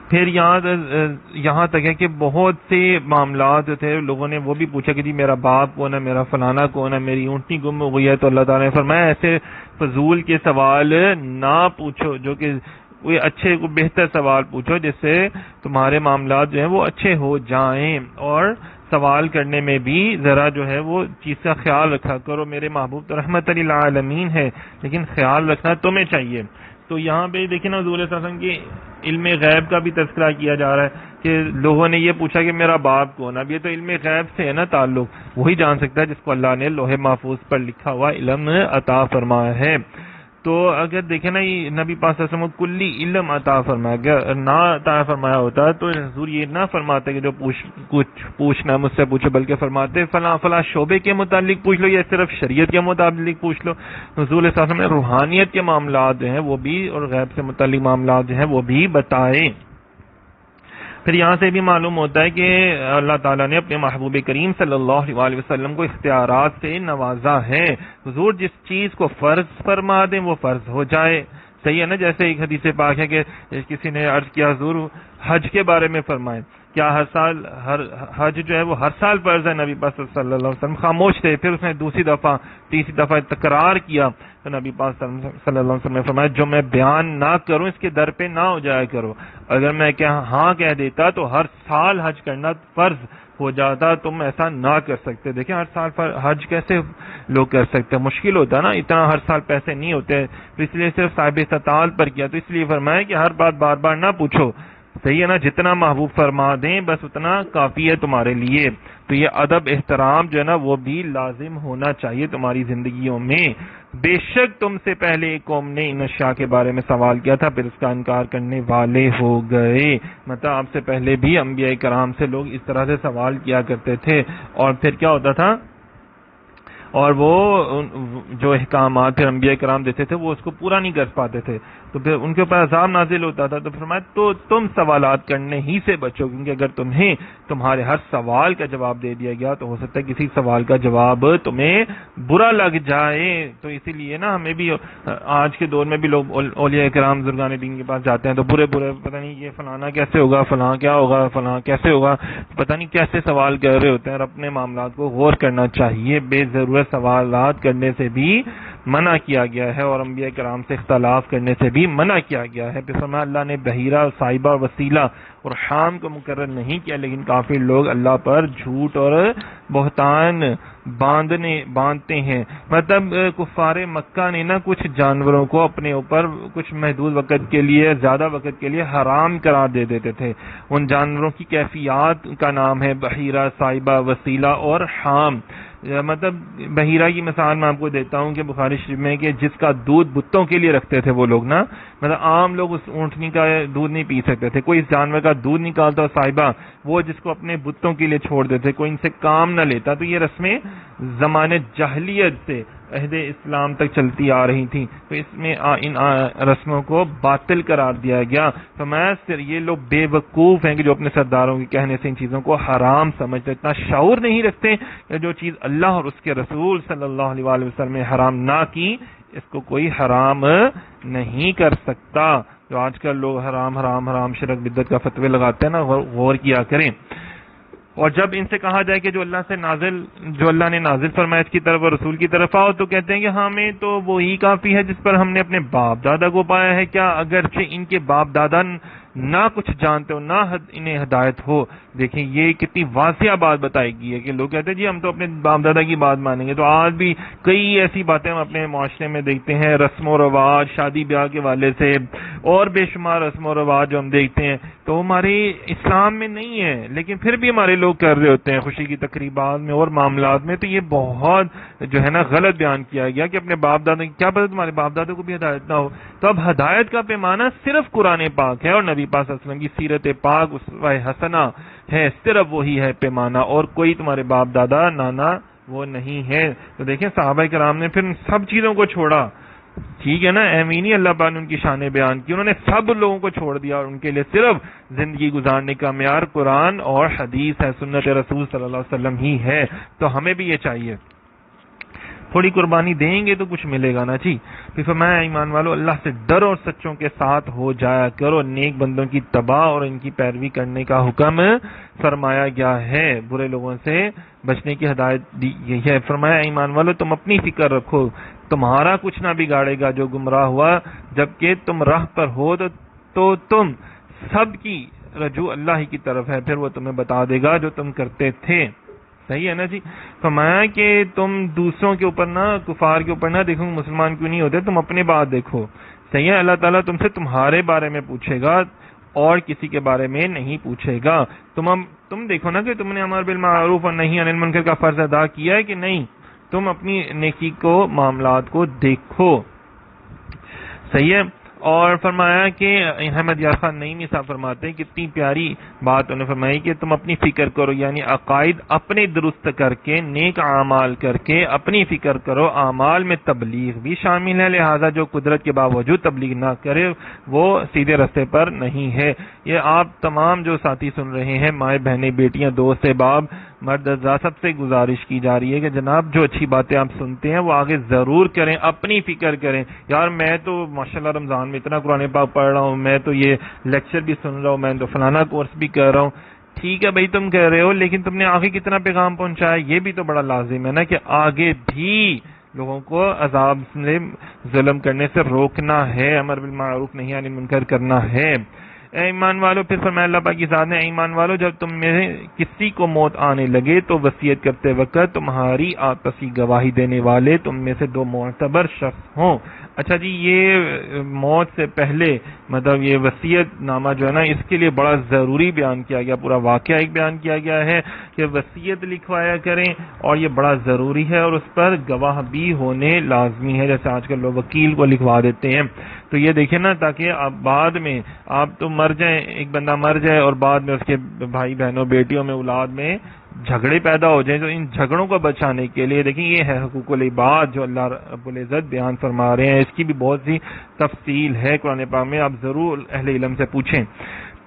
پھر یہاں تک ہے کہ بہت سے معاملات جو تھے لوگوں نے وہ بھی پوچھا کہ جی میرا باپ کون ہے، میرا فلانا کون ہے، میری اونٹنی گم ہو گئی ہے، تو اللہ تعالیٰ نے فرمایا ایسے فضول کے سوال نہ پوچھو، جو کہ کوئی اچھے کو بہتر سوال پوچھو جس سے تمہارے معاملات جو ہیں وہ اچھے ہو جائیں، اور سوال کرنے میں بھی ذرا جو ہے وہ چیز کا خیال رکھا کرو۔ میرے محبوب تو رحمت للعالمین ہے، لیکن خیال رکھنا تمہیں چاہیے۔ تو یہاں پہ دیکھیں نا حضور صلی اللہ علیہ وسلم کی علم غیب کا بھی تذکرہ کیا جا رہا ہے کہ لوگوں نے یہ پوچھا کہ میرا باپ کون ہے۔ اب یہ تو علم غیب سے ہے نا تعلق، وہی جان سکتا ہے جس کو اللہ نے لوح محفوظ پر لکھا ہوا علم عطا فرمایا ہے۔ تو اگر دیکھیں نا یہ نبی پاک صلی اللہ علیہ وسلم کو کلی علم عطا فرمایا گیا، نہ عطا فرمایا ہوتا تو حضور یہ نہ فرماتے کہ جو کچھ پوچھنا ہے مجھ سے پوچھو، بلکہ فرماتے فلاں فلاں شعبے کے متعلق پوچھ لو یا صرف شریعت کے متعلق پوچھ لو۔ حضور صلی اللہ علیہ وسلم نے روحانیت کے معاملات جو ہیں وہ بھی اور غیب سے متعلق معاملات جو ہیں وہ بھی بتائے۔ پھر یہاں سے بھی معلوم ہوتا ہے کہ اللہ تعالیٰ نے اپنے محبوب کریم صلی اللہ علیہ وسلم کو اختیارات سے نوازا ہے۔ حضور جس چیز کو فرض فرما دیں وہ فرض ہو جائے، صحیح ہے نا۔ جیسے ایک حدیث پاک ہے کہ کسی نے عرض کیا حضور حج کے بارے میں فرمائیں، کیا ہر سال حج جو ہے وہ ہر سال فرض ہے؟ نبی پاک صلی اللہ علیہ وسلم خاموش تھے۔ پھر اس نے دوسری دفعہ تیسری دفعہ تکرار کیا تو نبی پاک صلی اللہ علیہ وسلم نے فرمایا جو میں بیان نہ کروں اس کے در پہ نہ ہو جایا کرو۔ اگر میں ہاں کہہ دیتا تو ہر سال حج کرنا فرض ہو جاتا، تم ایسا نہ کر سکتے۔ دیکھیں ہر سال حج کیسے لوگ کر سکتے ہیں، مشکل ہوتا نا، اتنا ہر سال پیسے نہیں ہوتے، تو اس لیے صرف صاحب استطاعت پر کیا۔ تو اس لیے فرمایا کہ ہر بات بار بار نہ پوچھو، صحیح ہے نا، جتنا محبوب فرما دیں بس اتنا کافی ہے تمہارے لیے۔ تو یہ ادب احترام جو ہے نا وہ بھی لازم ہونا چاہیے تمہاری زندگیوں میں۔ بے شک تم سے پہلے ایک قوم نے ان اشیاء کے بارے میں سوال کیا تھا، پھر اس کا انکار کرنے والے ہو گئے۔ مطلب آپ سے پہلے بھی انبیاء کرام سے لوگ اس طرح سے سوال کیا کرتے تھے، اور پھر کیا ہوتا تھا، اور وہ جو احکامات پھر انبیاء کرام دیتے تھے وہ اس کو پورا نہیں کر پاتے تھے، تو پھر ان کے اوپر عذاب نازل ہوتا تھا۔ تو فرمایا تو تم سوالات کرنے ہی سے بچو، کیونکہ اگر تمہیں تمہارے ہر سوال کا جواب دے دیا گیا تو ہو سکتا ہے کسی سوال کا جواب تمہیں برا لگ جائے۔ تو اسی لیے نا ہمیں بھی آج کے دور میں بھی لوگ اولیاء کرام بزرگان دین کے پاس جاتے ہیں تو برے پتہ نہیں یہ فلانا کیسے ہوگا، فلاں کیا ہوگا، فلاں کیسے ہوگا، پتہ نہیں کیسے سوال کر رہے ہوتے ہیں، اور اپنے معاملات کو غور کرنا چاہیے۔ بے ضرورت سوالات کرنے سے بھی منع کیا گیا ہے، اور انبیاء کرام سے اختلاف کرنے سے بھی منع کیا گیا ہے۔ پھر فرمایا اللہ نے بحیرہ، صاحبہ، وسیلہ اور حام کو مقرر نہیں کیا، لیکن کافی لوگ اللہ پر جھوٹ اور بہتان باندھتے ہیں۔ مطلب کفار مکہ نے نا کچھ جانوروں کو اپنے اوپر کچھ محدود وقت کے لیے، زیادہ وقت کے لیے حرام قرار دے دیتے تھے۔ ان جانوروں کی کیفیات کا نام ہے بحیرہ، صاحبہ، وسیلہ اور حام۔ مطلب بحیرہ کی مثال میں آپ کو دیتا ہوں کہ بخاری شریف میں کہ جس کا دودھ بتوں کے لیے رکھتے تھے وہ لوگ نا، مطلب عام لوگ اس اونٹنی کا دودھ نہیں پی سکتے تھے، کوئی اس جانور کا دودھ نکالتا، صاحبہ وہ جس کو اپنے بتوں کے لیے چھوڑ دیتے، کوئی ان سے کام نہ لیتا۔ تو یہ رسمیں زمانے جاہلیت سے عہد اسلام تک چلتی آ رہی تھیں، تو اس میں ان رسموں کو باطل قرار دیا گیا۔ فرمایا یہ لوگ بے وقوف ہیں کہ جو اپنے سرداروں کے کہنے سے ان چیزوں کو حرام سمجھتے، اتنا شعور نہیں رکھتے کہ جو چیز اللہ اور اس کے رسول صلی اللہ علیہ وآلہ وسلم نے حرام نہ کی اس کو کوئی حرام نہیں کر سکتا۔ جو آج کل لوگ حرام حرام حرام شرک بدعت کا فتوی لگاتے ہیں نا، غور کیا کریں۔ اور جب ان سے کہا جائے کہ جو اللہ نے نازل فرمایا اس کی طرف اور رسول کی طرف آؤ، تو کہتے ہیں کہ ہمیں تو وہی کافی ہے جس پر ہم نے اپنے باپ دادا کو پایا ہے۔ کیا اگرچہ ان کے باپ دادا نہ کچھ جانتے ہو، نہ انہیں ہدایت ہو؟ دیکھیں یہ کتنی واضح بات بتائی گئی ہے کہ لوگ کہتے ہیں جی ہم تو اپنے باپ دادا کی بات مانیں گے۔ تو آج بھی کئی ایسی باتیں ہم اپنے معاشرے میں دیکھتے ہیں، رسم و رواج، شادی بیاہ کے والے سے اور بے شمار رسم و رواج جو ہم دیکھتے ہیں تو ہمارے اسلام میں نہیں ہے، لیکن پھر بھی ہمارے لوگ کر رہے ہوتے ہیں خوشی کی تقریبات میں اور معاملات میں۔ تو یہ بہت جو ہے نا غلط بیان کیا گیا کہ اپنے باپ دادا کی، کیا پتہ تمہارے باپ دادا کو بھی ہدایت نہ ہو۔ تو اب ہدایت کا پیمانہ صرف قرآن پاک ہے اور نبی پاک صلی اللہ علیہ وسلم کی سیرت پاک اسوہ حسنہ ہے، صرف وہی ہے پیمانہ، اور کوئی تمہارے باپ دادا نانا وہ نہیں ہے۔ تو دیکھیں صحابہ کرام نے پھر سب چیزوں کو چھوڑا، ٹھیک ہے نا، ایمینی اللہ پاک نے ان کی شانیں بیان کی، انہوں نے سب لوگوں کو چھوڑ دیا اور ان کے لیے صرف زندگی گزارنے کا معیار قرآن اور حدیث ہے، سنت رسول صلی اللہ علیہ وسلم ہی ہے۔ تو ہمیں بھی یہ چاہیے، تھوڑی قربانی دیں گے تو کچھ ملے گا نا جی۔ پھر فرمایا ایمان والو اللہ سے ڈرو اور سچوں کے ساتھ ہو جایا کرو، نیک بندوں کی تباہ اور ان کی پیروی کرنے کا حکم فرمایا گیا ہے، برے لوگوں سے بچنے کی ہدایت دی گئی ہے۔ فرمایا ایمان والو تم اپنی فکر رکھو، تمہارا کچھ نہ بگاڑے گا جو گمراہ ہوا، جبکہ تم راہ پر ہو تو تم سب کی رجوع اللہ ہی کی طرف ہے، پھر وہ تمہیں بتا دے گا جو تم کرتے تھے۔ صحیح ہے نا جی۔ فرمایا کہ تم دوسروں کے اوپر نہ، کفار کے اوپر نہ دیکھو مسلمان کیوں نہیں ہوتے، تم اپنے بات دیکھو۔ صحیح ہے، اللہ تعالیٰ تم سے تمہارے بارے میں پوچھے گا اور کسی کے بارے میں نہیں پوچھے گا۔ تم دیکھو نا کہ تم نے امر بالمعروف اور نہی عن المنکر کا فرض ادا کیا ہے کہ نہیں، تم اپنی نیکی کو، معاملات کو دیکھو۔ صحیح ہے۔ اور فرمایا کہ احمد یار خان نعیمی صاحب فرماتے ہیں کتنی پیاری بات انہوں نے فرمائی کہ تم اپنی فکر کرو، یعنی عقائد اپنے درست کر کے، نیک اعمال کر کے اپنی فکر کرو، اعمال میں تبلیغ بھی شامل ہے، لہذا جو قدرت کے باوجود تبلیغ نہ کرے وہ سیدھے راستے پر نہیں ہے۔ یہ آپ تمام جو ساتھی سن رہے ہیں، مائیں بہنیں بیٹیاں دوست احباب مرد حضرات، سب سے گزارش کی جا رہی ہے کہ جناب جو اچھی باتیں آپ سنتے ہیں وہ آگے ضرور کریں، اپنی فکر کریں۔ یار میں تو ماشاءاللہ رمضان میں اتنا قرآن پاک پڑھ رہا ہوں، میں تو یہ لیکچر بھی سن رہا ہوں، میں تو فلانا کورس بھی کر رہا ہوں، ٹھیک ہے بھائی تم کہہ رہے ہو، لیکن تم نے آگے کتنا پیغام پہنچایا یہ بھی تو بڑا لازم ہے نا، کہ آگے بھی لوگوں کو عذاب سے، ظلم کرنے سے روکنا ہے، امر بالمعروف نہی عن المنکر کرنا ہے۔ اے ایمان والو، پھر فرمایا اللہ پاک کی ذات نے، اے ایمان والو جب تم میں کسی کو موت آنے لگے تو وصیت کرتے وقت تمہاری آپسی گواہی دینے والے تم میں سے دو معتبر شخص ہوں۔ اچھا جی، یہ موت سے پہلے مطلب یہ وصیت نامہ جو ہے نا، اس کے لیے بڑا ضروری بیان کیا گیا، پورا واقعہ ایک بیان کیا گیا ہے کہ وصیت لکھوایا کریں، اور یہ بڑا ضروری ہے اور اس پر گواہ بھی ہونے لازمی ہے، جیسے آج کل لوگ وکیل کو لکھوا دیتے ہیں۔ تو یہ دیکھیں نا، تاکہ آپ بعد میں آپ تو مر جائیں، ایک بندہ مر جائے اور بعد میں اس کے بھائی بہنوں بیٹیوں میں اولاد میں جھگڑے پیدا ہو جائیں، تو ان جھگڑوں کو بچانے کے لیے دیکھیں یہ ہے حقوق العباد جو اللہ رب العزت بیان فرما رہے ہیں، اس کی بھی بہت سی تفصیل ہے قرآن پاک میں، آپ ضرور اہل علم سے پوچھیں۔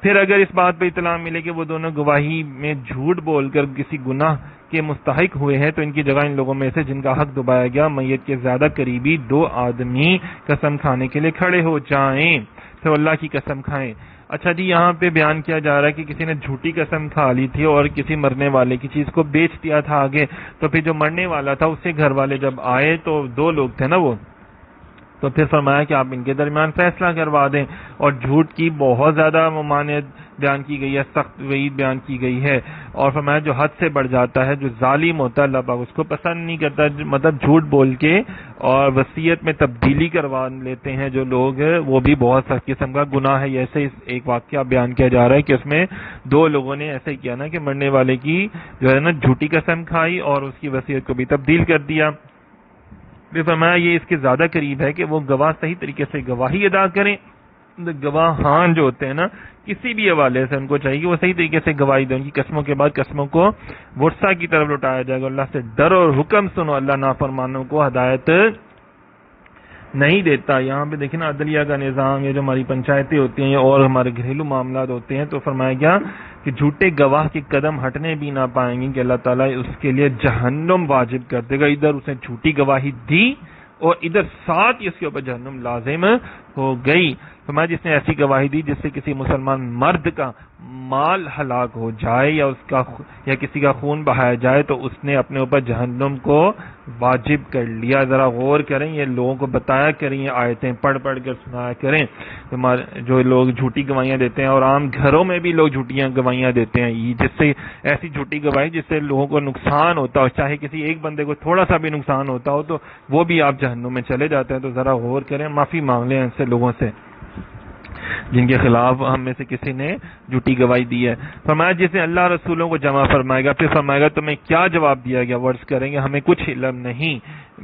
پھر اگر اس بات پہ اطلاع ملے کہ وہ دونوں گواہی میں جھوٹ بول کر کسی گناہ کے مستحق ہوئے ہیں، تو ان کی جگہ ان لوگوں میں سے جن کا حق دبایا گیا، میت کے زیادہ قریبی دو آدمی قسم کھانے کے لیے کھڑے ہو جائیں، تو اللہ کی قسم کھائیں۔ اچھا جی، یہاں پہ بیان کیا جا رہا ہے کہ کسی نے جھوٹی قسم کھا لی تھی اور کسی مرنے والے کی چیز کو بیچ دیا تھا آگے، تو پھر جو مرنے والا تھا اس کے گھر والے جب آئے تو دو لوگ تھے نا وہ، تو پھر فرمایا کہ آپ ان کے درمیان فیصلہ کروا دیں، اور جھوٹ کی بہت زیادہ ممانعت بیان کی گئی ہے، سخت وعید بیان کی گئی ہے، اور فرمایا جو حد سے بڑھ جاتا ہے، جو ظالم ہوتا ہے، اللہ پاک اس کو پسند نہیں کرتا، مطلب جھوٹ بول کے اور وصیت میں تبدیلی کروا لیتے ہیں جو لوگ، وہ بھی بہت سخت قسم کا گناہ ہے۔ ایسے ایک واقعہ بیان کیا جا رہا ہے کہ اس میں دو لوگوں نے ایسے کیا نا کہ مرنے والے کی جو ہے نا جھوٹی قسم کھائی اور اس کی وصیت کو بھی تبدیل کر دیا۔ پھر فرمایا یہ اس کے زیادہ قریب ہے کہ وہ گواہ صحیح طریقے سے گواہی ادا کریں، گواہان جو ہوتے ہیں نا کسی بھی حوالے سے ان کو چاہیے کہ وہ صحیح طریقے سے گواہی دیں. ان کی قسموں کے بعد قسموں کو ورثہ کی طرف لوٹایا جائے گا. اللہ سے ڈرو اور حکم سنو. اللہ نافرمانوں کو ہدایت نہیں دیتا. یہاں پہ دیکھیں نا عدلیہ کا نظام, یہ جو ہماری پنچایتیں ہوتی ہیں اور ہمارے گھریلو معاملات ہوتے ہیں, تو فرمایا گیا کہ جھوٹے گواہ کے قدم ہٹنے بھی نہ پائیں گے کہ اللہ تعالیٰ اس کے لیے جہنم واجب کر دے گا. ادھر اس نے جھوٹی گواہی دی اور ادھر ساتھ ہی اس کے اوپر جہنم لازم ہو گئی. فرمایا جس نے ایسی گواہی دی جس سے کسی مسلمان مرد کا مال ہلاک ہو جائے یا کسی کا خون بہایا جائے تو اس نے اپنے اوپر جہنم کو واجب کر لیا. ذرا غور کریں, یہ لوگوں کو بتایا کریں, یہ آیتیں پڑھ پڑھ کر سنایا کریں. جو لوگ جھوٹی گواہیاں دیتے ہیں, اور عام گھروں میں بھی لوگ جھوٹیاں گواہیاں دیتے ہیں, جس سے ایسی جھوٹی گواہی جس سے لوگوں کو نقصان ہوتا ہو, چاہے کسی ایک بندے کو تھوڑا سا بھی نقصان ہوتا ہو تو وہ بھی آپ جہنم میں چلے جاتے ہیں. تو ذرا غور کریں, معافی مانگ لیں ایسے لوگوں سے جن کے خلاف ہم میں سے کسی نے جھوٹی گواہی دی ہے. فرمایا جس نے اللہ رسولوں کو جمع فرمائے گا, پھر فرمائے گا تمہیں کیا جواب دیا گیا؟ ورز کریں گے ہمیں کچھ علم نہیں,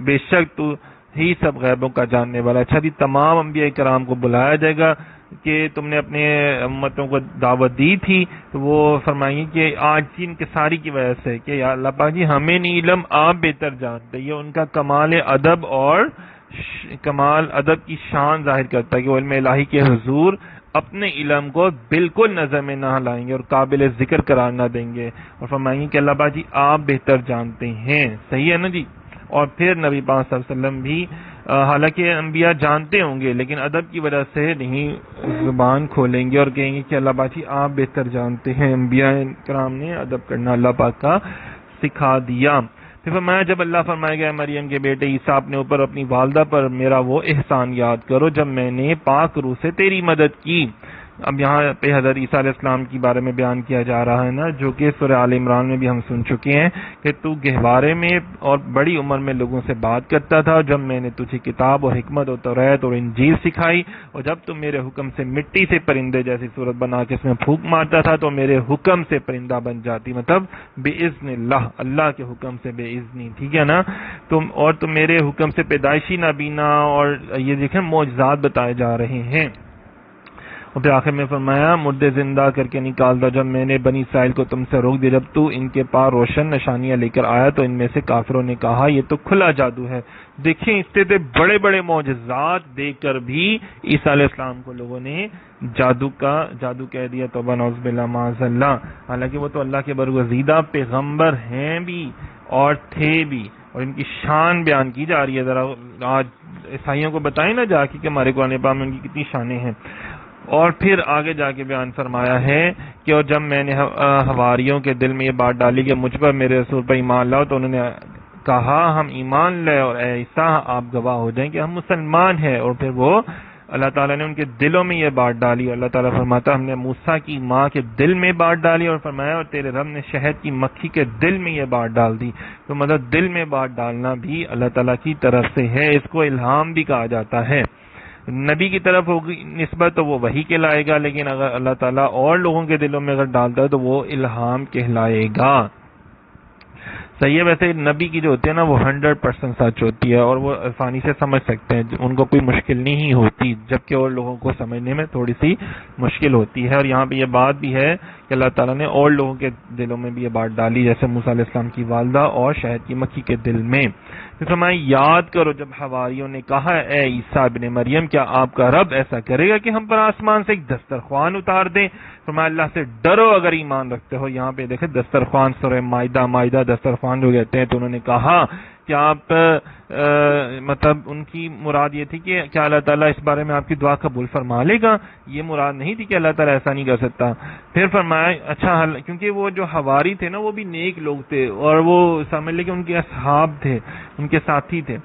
بے شک تو ہی سب غیبوں کا جاننے والا. اچھا جی, تمام انبیاء کرام کو بلایا جائے گا کہ تم نے اپنے امتوں کو دعوت دی تھی, تو وہ فرمائیں گے کہ آج کی انکساری کی وجہ سے کہ یا اللہ پاک جی ہمیں نہیں علم, آپ بہتر جانتے. یہ ان کا کمال ادب اور کمال ادب کی شان ظاہر کرتا ہے کہ وہ علم الہی کے حضور اپنے علم کو بالکل نظر میں نہ لائیں گے اور قابل ذکر قرار نہ دیں گے, اور فرمائیں گے کہ اللہ پاک جی آپ بہتر جانتے ہیں. صحیح ہے نا جی. اور پھر نبی پاک صلی اللہ علیہ وسلم بھی حالانکہ انبیاء جانتے ہوں گے لیکن ادب کی وجہ سے نہیں زبان کھولیں گے اور کہیں گے کہ اللہ پاک جی آپ بہتر جانتے ہیں. انبیاء کرام نے ادب کرنا اللہ پاک کا سکھا دیا. پھر فرمایا جب اللہ فرمائے گا مریم کے بیٹے عیسیٰ اپنے اوپر اپنی والدہ پر میرا وہ احسان یاد کرو جب میں نے پاک روح سے تیری مدد کی. اب یہاں پہ حضرت عیسیٰ علیہ السلام کے بارے میں بیان کیا جا رہا ہے نا, جو کہ سورہ آل عمران میں بھی ہم سن چکے ہیں کہ تو گہوارے میں اور بڑی عمر میں لوگوں سے بات کرتا تھا, جب میں نے تجھے کتاب اور حکمت اور توریت اور انجیل سکھائی, اور جب تم میرے حکم سے مٹی سے پرندے جیسی صورت بنا کے اس میں پھونک مارتا تھا تو میرے حکم سے پرندہ بن جاتی, مطلب بے اذن اللہ, اللہ کے حکم سے بے اذنی. ٹھیک ہے نا. تم میرے حکم سے پیدائشی نابینا, اور یہ دیکھیں معجزات بتائے جا رہے ہیں. اور پھر آخر میں فرمایا مردے زندہ کر کے نکال دو جب میں نے بنی اسرائیل کو تم سے روک دیا, جب تو ان کے پاس روشن نشانیاں لے کر آیا تو ان میں سے کافروں نے کہا یہ تو کھلا جادو ہے. دیکھیں اس سے بڑے بڑے معجزات دیکھ کر بھی عیسیٰ علیہ السلام کو لوگوں نے جادو کہہ دیا. توبہ نعوذ باللہ معاذ اللہ. حالانکہ وہ تو اللہ کے برگزیدہ پیغمبر ہیں بھی اور تھے بھی, اور ان کی شان بیان کی جا رہی ہے. ذرا آج عیسائیوں کو بتائیں نا جا کے کہ ہمارے قرآن پاک میں ان کی کتنی شانیں ہیں. اور پھر آگے جا کے بیان فرمایا ہے کہ اور جب میں نے حواریوں کے دل میں یہ بات ڈالی کہ مجھ پر میرے رسول پر ایمان لاؤ تو انہوں نے کہا ہم ایمان لائے, اور اے عیسیٰ آپ گواہ ہو جائیں کہ ہم مسلمان ہیں. اور پھر وہ اللہ تعالیٰ نے ان کے دلوں میں یہ بات ڈالی. اللہ تعالیٰ فرماتا ہم نے موسیٰ کی ماں کے دل میں بات ڈالی, اور فرمایا اور تیرے رب نے شہد کی مکھی کے دل میں یہ بات ڈال دی. تو مطلب دل میں بات ڈالنا بھی اللہ تعالیٰ کی طرف سے ہے, اس کو الہام بھی کہا جاتا ہے. نبی کی طرف ہوگی نسبت تو وہ وحی کہلائے گا, لیکن اگر اللہ تعالیٰ اور لوگوں کے دلوں میں اگر ڈالتا ہے تو وہ الہام کہلائے گا. صحیح ہے. ویسے نبی کی جو ہوتی ہے نا وہ 100% سچ ہوتی ہے اور وہ آسانی سے سمجھ سکتے ہیں, ان کو کوئی مشکل نہیں ہوتی, جبکہ اور لوگوں کو سمجھنے میں تھوڑی سی مشکل ہوتی ہے. اور یہاں پہ یہ بات بھی ہے کہ اللہ تعالیٰ نے اور لوگوں کے دلوں میں بھی یہ بات ڈالی, جیسے موسیٰ علیہ السلام کی والدہ اور شہد کی مکھی کے دل میں. پھر فرمایا یاد کرو جب حواریوں نے کہا اے عیسیٰ ابن مریم کیا آپ کا رب ایسا کرے گا کہ ہم پر آسمان سے ایک دسترخوان اتار دیں. فرمایا اللہ سے ڈرو اگر ایمان رکھتے ہو. یہاں پہ دیکھیں دسترخوان سورہ مائدہ دسترخوان جو کہتے ہیں, تو انہوں نے کہا کہ آپ مطلب ان کی مراد یہ تھی کہ کیا اللہ تعالیٰ اس بارے میں آپ کی دعا قبول فرما لے گا, یہ مراد نہیں تھی کہ اللہ تعالیٰ ایسا نہیں کر سکتا. پھر فرمایا اچھا کیونکہ وہ جو حواری تھے نا وہ بھی نیک لوگ تھے, اور وہ سمجھ لے کہ ان کے اصحاب تھے, ان کے ساتھی تھے,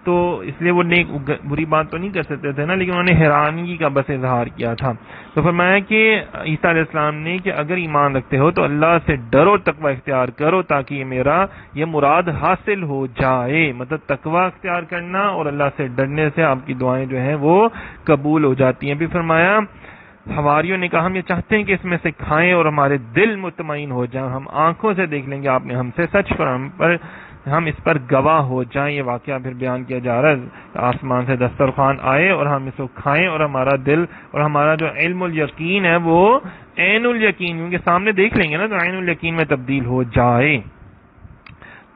تو اس لیے وہ نیک بری بات تو نہیں کر سکتے تھے نا, لیکن انہوں نے حیرانگی کا بس اظہار کیا تھا. تو فرمایا کہ عیسیٰ علیہ السلام نے کہ اگر ایمان رکھتے ہو تو اللہ سے ڈرو, تقوی اختیار کرو تاکہ یہ مراد حاصل ہو جائے. مطلب تقوی اختیار کرنا اور اللہ سے ڈرنے سے آپ کی دعائیں جو ہیں وہ قبول ہو جاتی ہیں. بھی فرمایا حواریوں نے کہا ہم یہ چاہتے ہیں کہ اس میں سے کھائیں اور ہمارے دل مطمئن ہو جائیں, ہم آنکھوں سے دیکھ لیں گے آپ نے ہم سے سچ پر ہم پر ہم اس پر گواہ ہو جائیں. یہ واقعہ پھر بیان کیا جا رہا ہے آسمان سے دسترخوان آئے اور ہم اس کو کھائیں اور ہمارا دل اور ہمارا جو علم الیقین ہے وہ عین الیقین، کیونکہ سامنے دیکھ لیں گے نا، تو عین الیقین میں تبدیل ہو جائے.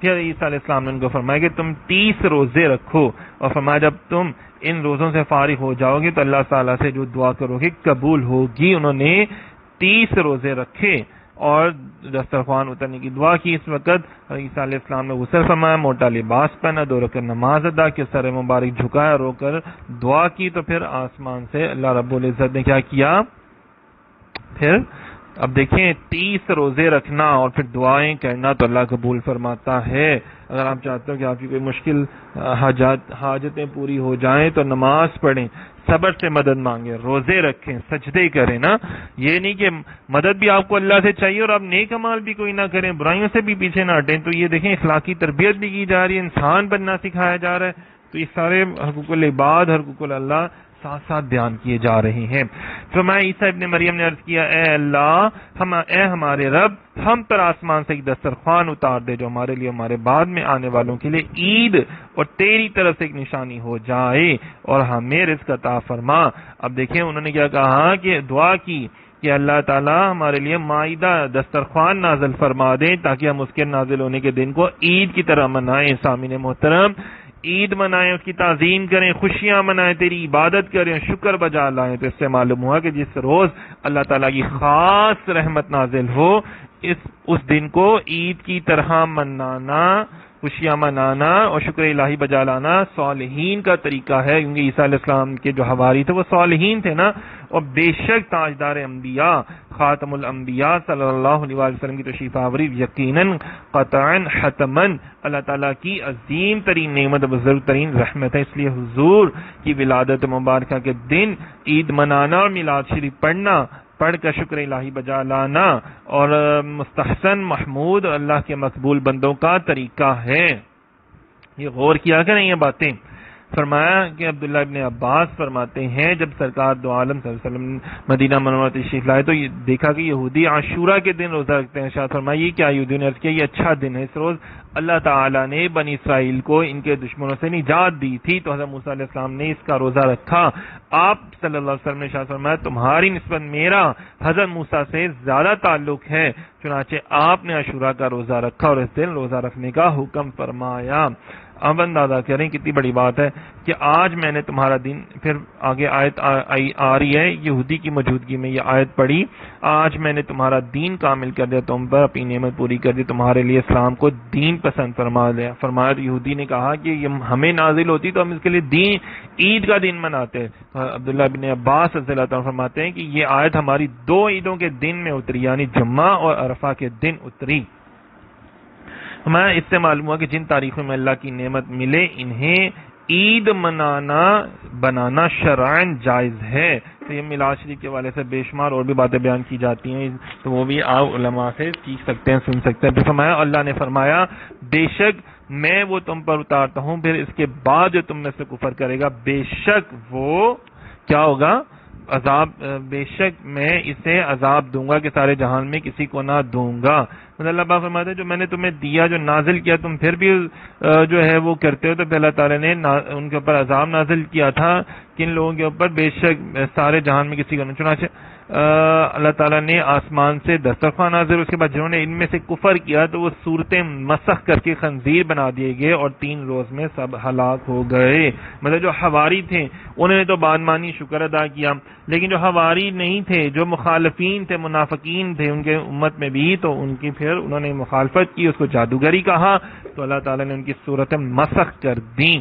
پھر عیسیٰ علیہ السلام نے ان کو فرمایا کہ تم 30 روزے رکھو، اور فرمایا جب تم ان روزوں سے فارغ ہو جاؤ گے تو اللہ تعالیٰ سے جو دعا کرو گے قبول ہوگی. انہوں نے 30 روزے رکھے اور دسترخوان اترنے کی دعا کی. اس وقت عیسیٰ علیہ السلام نے غسل فرمایا، موٹا لباس پہنا، 2 رکعت نماز ادا کی، سر مبارک جھکایا، رو کر دعا کی. تو پھر آسمان سے اللہ رب العزت نے کیا کیا، پھر اب دیکھیں 30 روزے رکھنا اور پھر دعائیں کرنا تو اللہ قبول فرماتا ہے. اگر آپ چاہتے ہو کہ آپ کی کوئی مشکل حاجتیں پوری ہو جائیں تو نماز پڑھیں، صبر سے مدد مانگیں، روزے رکھیں، سجدے کریں نا. یہ نہیں کہ مدد بھی آپ کو اللہ سے چاہیے اور آپ نیک اعمال بھی کوئی نہ کریں، برائیوں سے بھی پیچھے نہ ہٹیں. تو یہ دیکھیں اخلاقی تربیت بھی کی جا رہی ہے، انسان بننا سکھایا جا رہا ہے. تو یہ سارے حقوق العباد، حقوق اللہ ساتھ ساتھ بیان کیے جا رہے ہیں. فرمایا عیسیٰ ابن مریم نے عرض کیا، اے اللہ، اے ہمارے رب، ہم پر آسمان سے ایک دسترخوان اتار دے جو ہمارے لیے، ہمارے بعد میں آنے والوں کے لیے عید اور تیری طرف سے ایک نشانی ہو جائے، اور ہمیں رزق عطا فرما. اب دیکھیں انہوں نے کیا کہا کہ دعا کی کہ اللہ تعالیٰ ہمارے لیے مائدہ دسترخوان نازل فرما دیں تاکہ ہم اس کے نازل ہونے کے دن کو عید کی طرح منائیں. سامعین محترم، عید منائیں، اس کی تعظیم کریں، خوشیاں منائیں، تیری عبادت کریں، شکر بجا لائیں. تو اس سے معلوم ہوا کہ جس روز اللہ تعالیٰ کی خاص رحمت نازل ہو، اس دن کو عید کی طرح منانا، خوشیاں منانا اور شکر الہی بجا لانا صالحین کا طریقہ ہے. کیونکہ عیسیٰ علیہ السلام کے جو حواری تھے وہ صالحین تھے نا. اور بے شک تاجدار انبیاء، خاتم الانبیاء صلی اللہ علیہ وسلم کی تشریف آوری یقیناً، قطعاً، حتماً اللہ تعالیٰ کی عظیم ترین نعمت، بزرگ ترین رحمت ہے. اس لیے حضور کی ولادت مبارکہ کے دن عید منانا اور میلاد شریف پڑھ کر شکر الہی بجا لانا اور مستحسن محمود اللہ کے مقبول بندوں کا طریقہ ہے. یہ غور کیا کریں یہ باتیں. فرمایا کہ عبداللہ ابن عباس فرماتے ہیں جب سرکار دو عالم صلی اللہ علیہ وسلم مدینہ منورہ تشریف لائے تو یہ دیکھا کہ یہودی عاشورہ کے دن روزہ رکھتے ہیں. شاہ فرمایا یہ کیا یہودیوں نے عرض کیا یہ اچھا دن ہے، اس روز اللہ تعالیٰ نے بنی اسرائیل کو ان کے دشمنوں سے نجات دی تھی تو حضرت موسیٰ علیہ السلام نے اس کا روزہ رکھا. آپ صلی اللہ علیہ وسلم نے شاہ فرمایا تمہاری نسبت میرا حضرت موسیٰ سے زیادہ تعلق ہے، چنانچہ آپ نے عاشورہ کا روزہ رکھا اور اس دن روزہ رکھنے کا حکم فرمایا. اب اندازہ کریں کتنی بڑی بات ہے کہ آج میں نے تمہارا دین، پھر آگے آیت آ رہی ہے یہودی کی موجودگی میں یہ آیت پڑھی، آج میں نے تمہارا دین کامل کر دیا، تم پر اپنی نعمت پوری کر دی، تمہارے لیے اسلام کو دین پسند فرما دیا. فرمایا یہودی نے کہا کہ یہ ہمیں نازل ہوتی تو ہم اس کے لیے دین عید کا دن مناتے. عبداللہ بن عباس رضی اللہ عنہ فرماتے ہیں کہ یہ آیت ہماری 2 عیدوں کے دن میں اتری، یعنی جمعہ اور عرفہ کے دن اتری. ہمیں اس سے معلوم ہوا کہ جن تاریخوں میں اللہ کی نعمت ملے انہیں عید بنانا شرعاً جائز ہے. تو یہ میلاد شریف کے حوالے سے بے شمار اور بھی باتیں بیان کی جاتی ہیں تو وہ بھی آپ علماء سے سیکھ سکتے ہیں، سن سکتے ہیں. پھر فرمایا اللہ نے فرمایا بے شک میں وہ تم پر اتارتا ہوں، پھر اس کے بعد جو تم میں سے کفر کرے گا بے شک وہ کیا ہوگا، عذاب، بے شک میں اسے عذاب دوں گا کہ سارے جہان میں کسی کو نہ دوں گا. اللہ پاک فرماتے ہیں جو میں نے تمہیں دیا، جو نازل کیا، تم پھر بھی جو ہے وہ کرتے ہو. تو پھر اللہ تعالیٰ نے ان کے اوپر عذاب نازل کیا تھا کن لوگوں کے اوپر، بے شک سارے جہان میں کسی کو نہ. چنانچہ اللہ تعالیٰ نے آسمان سے دسترخوان نازل، اس کے بعد جنہوں نے ان میں سے کفر کیا تو وہ صورتیں مسخ کر کے خنزیر بنا دیے گئے اور 3 روز میں سب ہلاک ہو گئے. مطلب جو حواری تھے انہوں نے تو بات مانی، شکر ادا کیا، لیکن جو حواری نہیں تھے، جو مخالفین تھے، منافقین تھے ان کے امت میں بھی، تو ان کی پھر انہوں نے مخالفت کی، اس کو جادوگری کہا تو اللہ تعالیٰ نے ان کی صورتیں مسخ کر دیں.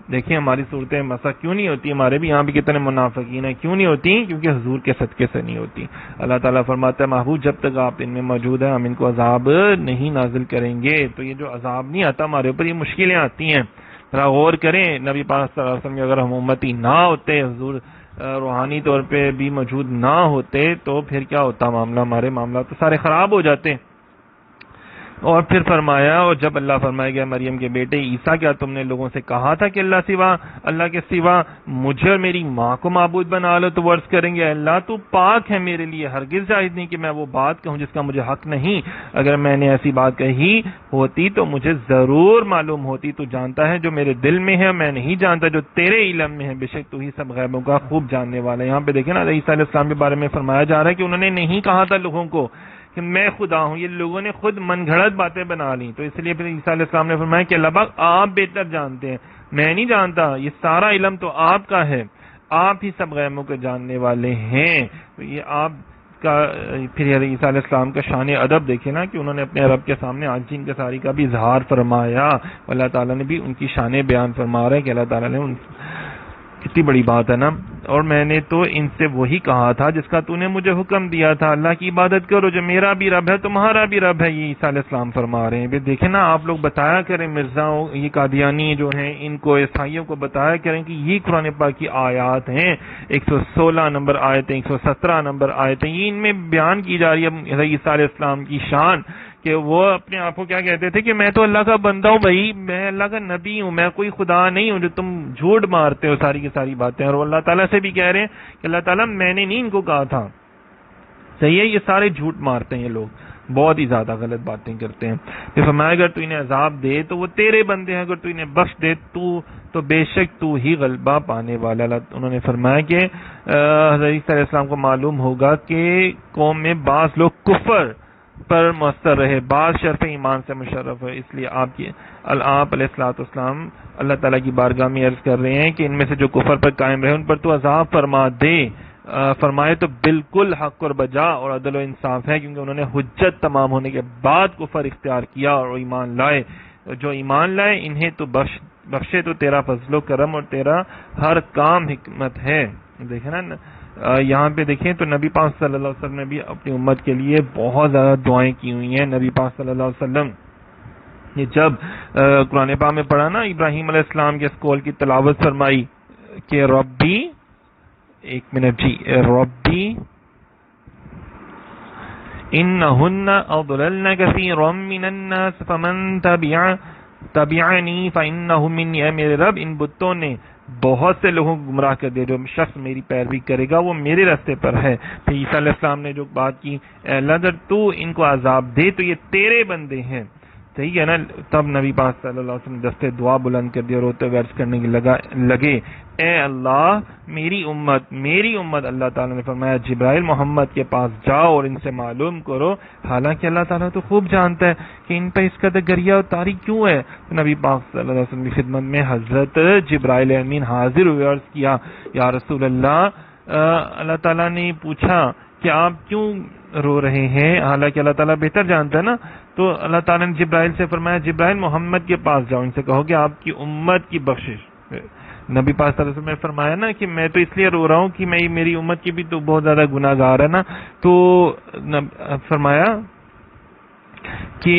دیکھیں ہماری صورتیں مسخ کیوں نہیں ہوتی، ہمارے بھی یہاں بھی کتنے منافقین ہیں، کیوں نہیں ہوتی؟ کیونکہ حضور کے صدقے سے نہیں ہوتی. اللہ تعالیٰ فرماتا ہے محبوب جب تک آپ ان میں موجود ہیں ہم ان کو عذاب نہیں نازل کریں گے. تو یہ جو عذاب نہیں آتا ہمارے اوپر، یہ مشکلیں آتی ہیں. ذرا غور کریں، نبی پاک صلی اللہ علیہ وسلم کے اگر ہم امتی نہ ہوتے، حضور روحانی طور پہ بھی موجود نہ ہوتے تو پھر کیا ہوتا معاملہ، ہمارے معاملات تو سارے خراب ہو جاتے. اور پھر فرمایا، اور جب اللہ فرمائے گا مریم کے بیٹے عیسیٰ، کیا تم نے لوگوں سے کہا تھا کہ اللہ کے سوا مجھے اور میری ماں کو معبود بنا لو؟ تو وہ عرض کریں گے اللہ تو پاک ہے، میرے لیے ہرگز جائز نہیں کہ میں وہ بات کہوں جس کا مجھے حق نہیں، اگر میں نے ایسی بات کہی ہوتی تو مجھے ضرور معلوم ہوتی، تو جانتا ہے جو میرے دل میں ہے، میں نہیں جانتا جو تیرے علم میں ہے، بے شک تو ہی سب غیبوں کا خوب جاننے والا ہے۔ یہاں پہ دیکھیں نا عیسیٰ علیہ السلام کے بارے میں فرمایا جا رہا ہے کہ انہوں نے نہیں کہا تھا لوگوں کو کہ میں خدا ہوں، یہ لوگوں نے خود من گھڑت باتیں بنا لی، تو اس لیے پھر عیسیٰ علیہ السلام نے فرمایا کہ اللہ پاک آپ بہتر جانتے ہیں، میں نہیں جانتا، یہ سارا علم تو آپ کا ہے، آپ ہی سب غیبوں کے جاننے والے ہیں۔ تو یہ آپ کا پھر عیسیٰ علیہ السلام کا شان ادب دیکھیں نا کہ انہوں نے اپنے رب کے سامنے عاجزی انکساری کا بھی اظہار فرمایا، اللہ تعالیٰ نے بھی ان کی شان بیان فرما رہا ہے کہ اللہ تعالیٰ نے کتنی بڑی بات ہے نا، اور میں نے تو ان سے وہی کہا تھا جس کا تو نے مجھے حکم دیا تھا، اللہ کی عبادت کرو جو میرا بھی رب ہے تمہارا بھی رب ہے، یہ عیسیٰ علیہ السلام فرما رہے ہیں۔ دیکھیں نا آپ لوگ بتایا کریں مرزاؤں، یہ قادیانی جو ہیں ان کو، عیسائیوں کو بتایا کریں کہ یہ قرآن پاک کی آیات ہیں، 116 نمبر آیتیں، 117 نمبر آیتیں، یہ ان میں بیان کی جا رہی ہے عیسیٰ علیہ السلام کی شان، کہ وہ اپنے آپ کو کیا کہتے تھے کہ میں تو اللہ کا بندہ ہوں بھائی، میں اللہ کا نبی ہوں، میں کوئی خدا نہیں ہوں جو تم جھوٹ مارتے ہو ساری کی ساری باتیں، اور وہ اللہ تعالیٰ سے بھی کہہ رہے ہیں کہ اللہ تعالیٰ میں نے نہیں ان کو کہا تھا۔ صحیح ہے، یہ سارے جھوٹ مارتے ہیں یہ لوگ، بہت ہی زیادہ غلط باتیں کرتے ہیں۔ پھر فرمایا اگر تو انہیں عذاب دے تو وہ تیرے بندے ہیں، اگر تو انہیں بخش دے تو بے شک تو ہی غلبہ پانے والا۔ انہوں نے فرمایا کہ حضرت عیسیٰ علیہ السلام کو معلوم ہوگا کہ قوم میں بعض لوگ کفر پر مؤثر رہے، بعض شرف ایمان سے مشرف ہے، اس لیے آپ علیہ الصلوۃ والسلام اللہ تعالیٰ کی بارگاہ میں عرض کر رہے ہیں کہ ان میں سے جو کفر پر قائم رہے ان پر تو عذاب فرما دے، فرمائے تو بالکل حق اور بجا اور عدل و انصاف ہے، کیونکہ انہوں نے حجت تمام ہونے کے بعد کفر اختیار کیا اور ایمان لائے، جو ایمان لائے انہیں تو بخشے تو تیرا فضل و کرم اور تیرا ہر کام حکمت ہے۔ دیکھیں نا یہاں پہ دیکھیں تو نبی پاک صلی اللہ علیہ وسلم نے بھی اپنی امت کے لیے بہت زیادہ دعائیں کی ہوئی ہیں۔ نبی پاک صلی اللہ علیہ وسلم یہ جب قرآن پاک میں پڑھا نا، ابراہیم علیہ السلام کے اس قول کی تلاوت فرمائی کہ ربی، ایک منٹ جی، ربی انہن اضللن کثیرا من الناس فمن تبعنی فانہ منی، اے میرے رب ان بتوں نے بہت سے لوگوں کو گمراہ کر دیا، جو شخص میری پیروی کرے گا وہ میرے راستے پر ہے۔ پھر عیسیٰ علیہ السلام نے جو بات کی، اے اللہ اگر تو ان کو عذاب دے تو یہ تیرے بندے ہیں، صحیح ہے نا۔ تب نبی پاک صلی اللہ علیہ وسلم دستے دعا بلند کر دیا، روتے ہوئے عرض کرنے کی لگے اے اللہ میری امت۔ اللہ تعالیٰ نے فرمایا جبرائیل محمد کے پاس جاؤ اور ان سے معلوم کرو، حالانکہ اللہ تعالیٰ تو خوب جانتا ہے کہ ان پہ اس قدر گریہ اور تاری کیوں ہے۔ نبی پاک صلی اللہ علیہ وسلم کی خدمت میں حضرت جبرائیل امین حاضر ہوئے، عرض کیا یا رسول اللہ، اللہ تعالیٰ نے پوچھا کہ آپ کیوں رو رہے ہیں، حالانکہ اللہ تعالیٰ بہتر جانتا ہے نا۔ تو اللہ تعالیٰ نے جبرائیل سے فرمایا جبرائیل محمد کے پاس جاؤ، ان سے کہو کہ آپ کی امت کی بخشش۔ نبی پاک صلی اللہ علیہ وسلم نے فرمایا نا کہ میں تو اس لیے رو رہا ہوں کہ میری امت کی بھی تو بہت زیادہ گناہ گار ہے نا، تو فرمایا کہ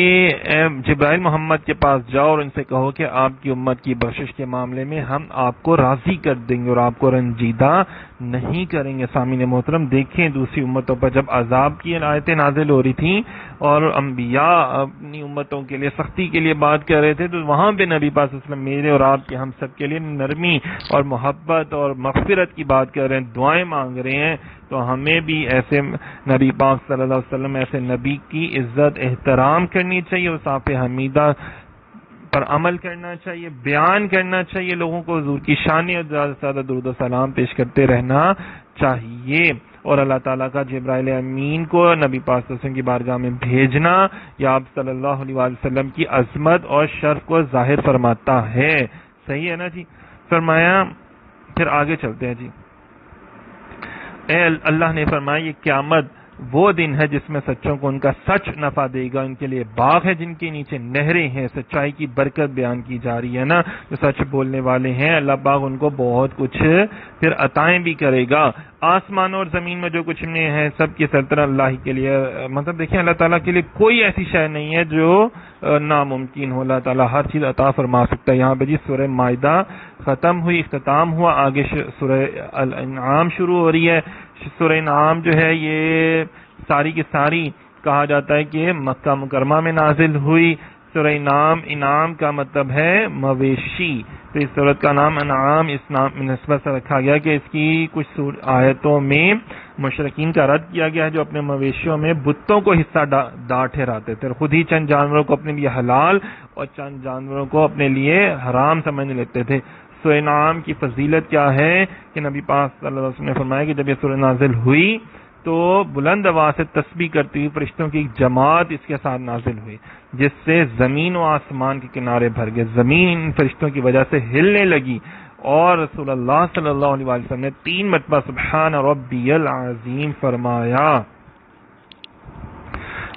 جبرائیل محمد کے پاس جاؤ اور ان سے کہو کہ آپ کی امت کی بخشش کے معاملے میں ہم آپ کو راضی کر دیں گے اور آپ کو رنجیدہ نہیں کریں گے۔ سامعین محترم دیکھیں دوسری امتوں پر جب عذاب کی آیتیں نازل ہو رہی تھیں اور انبیاء اپنی امتوں کے لیے سختی کے لیے بات کر رہے تھے، تو وہاں پہ نبی پاک صلی اللہ علیہ وسلم میرے اور آپ کے ہم سب کے لیے نرمی اور محبت اور مغفرت کی بات کر رہے ہیں، دعائیں مانگ رہے ہیں۔ تو ہمیں بھی ایسے نبی پاک صلی اللہ علیہ وسلم ایسے نبی کی عزت احترام کرنی چاہیے، اوصاف حمیدہ پر عمل کرنا چاہیے، بیان کرنا چاہیے، لوگوں کو حضور کی شان اور زیادہ سے زیادہ درود و سلام پیش کرتے رہنا چاہیے، اور اللہ تعالیٰ کا جبرائیل امین کو نبی پاک صلی اللہ علیہ وسلم کی بارگاہ میں بھیجنا یا آپ صلی اللہ علیہ وسلم کی عظمت اور شرف کو ظاہر فرماتا ہے۔ صحیح ہے نا جی۔ فرمایا پھر آگے چلتے ہیں جی۔ اے اللہ نے فرمایا یہ قیامت وہ دن ہے جس میں سچوں کو ان کا سچ نفع دے گا، ان کے لیے باغ ہے جن کے نیچے نہریں ہیں، سچائی کی برکت بیان کی جا رہی ہے نا، جو سچ بولنے والے ہیں اللہ پاک ان کو بہت کچھ پھر عطائیں بھی کرے گا۔ آسمان اور زمین میں جو کچھ میں ہے سب کی سلطنت اللہ ہی کے لیے، مطلب دیکھیں اللہ تعالیٰ کے لیے کوئی ایسی شے نہیں ہے جو ناممکن ہو، اللہ تعالیٰ ہر چیز عطا فرما سکتا ہے۔ یہاں پہ جی سورہ مائدہ ختم ہوئی، اختتام ہوا، آگے سورہ الانعام شروع ہو رہی ہے۔ سورہ انعام جو ہے یہ ساری کی ساری کہا جاتا ہے کہ مکہ مکرمہ میں نازل ہوئی۔ سورہ انعام کا مطلب ہے مویشی، تو اس سورت کا نام انعام اس نام نسبت سے رکھا گیا کہ اس کی کچھ آیتوں میں مشرکین کا رد کیا گیا ہے جو اپنے مویشیوں میں بتوں کو حصہ دار ٹھہراتے تھے، خود ہی چند جانوروں کو اپنے لیے حلال اور چند جانوروں کو اپنے لیے حرام سمجھنے لگتے تھے۔ سورہ انعام کی فضیلت کیا ہے کہ نبی پاک صلی اللہ علیہ وسلم نے فرمایا کہ جب یہ سورہ نازل ہوئی تو بلند آواز سے تسبیح کرتی ہوئی فرشتوں کی ایک جماعت اس کے ساتھ نازل ہوئی، جس سے زمین و آسمان کے کنارے بھر گئے، زمین ان فرشتوں کی وجہ سے ہلنے لگی، اور رسول اللہ صلی اللہ علیہ وسلم نے 3 مرتبہ سبحان ربی العظیم فرمایا۔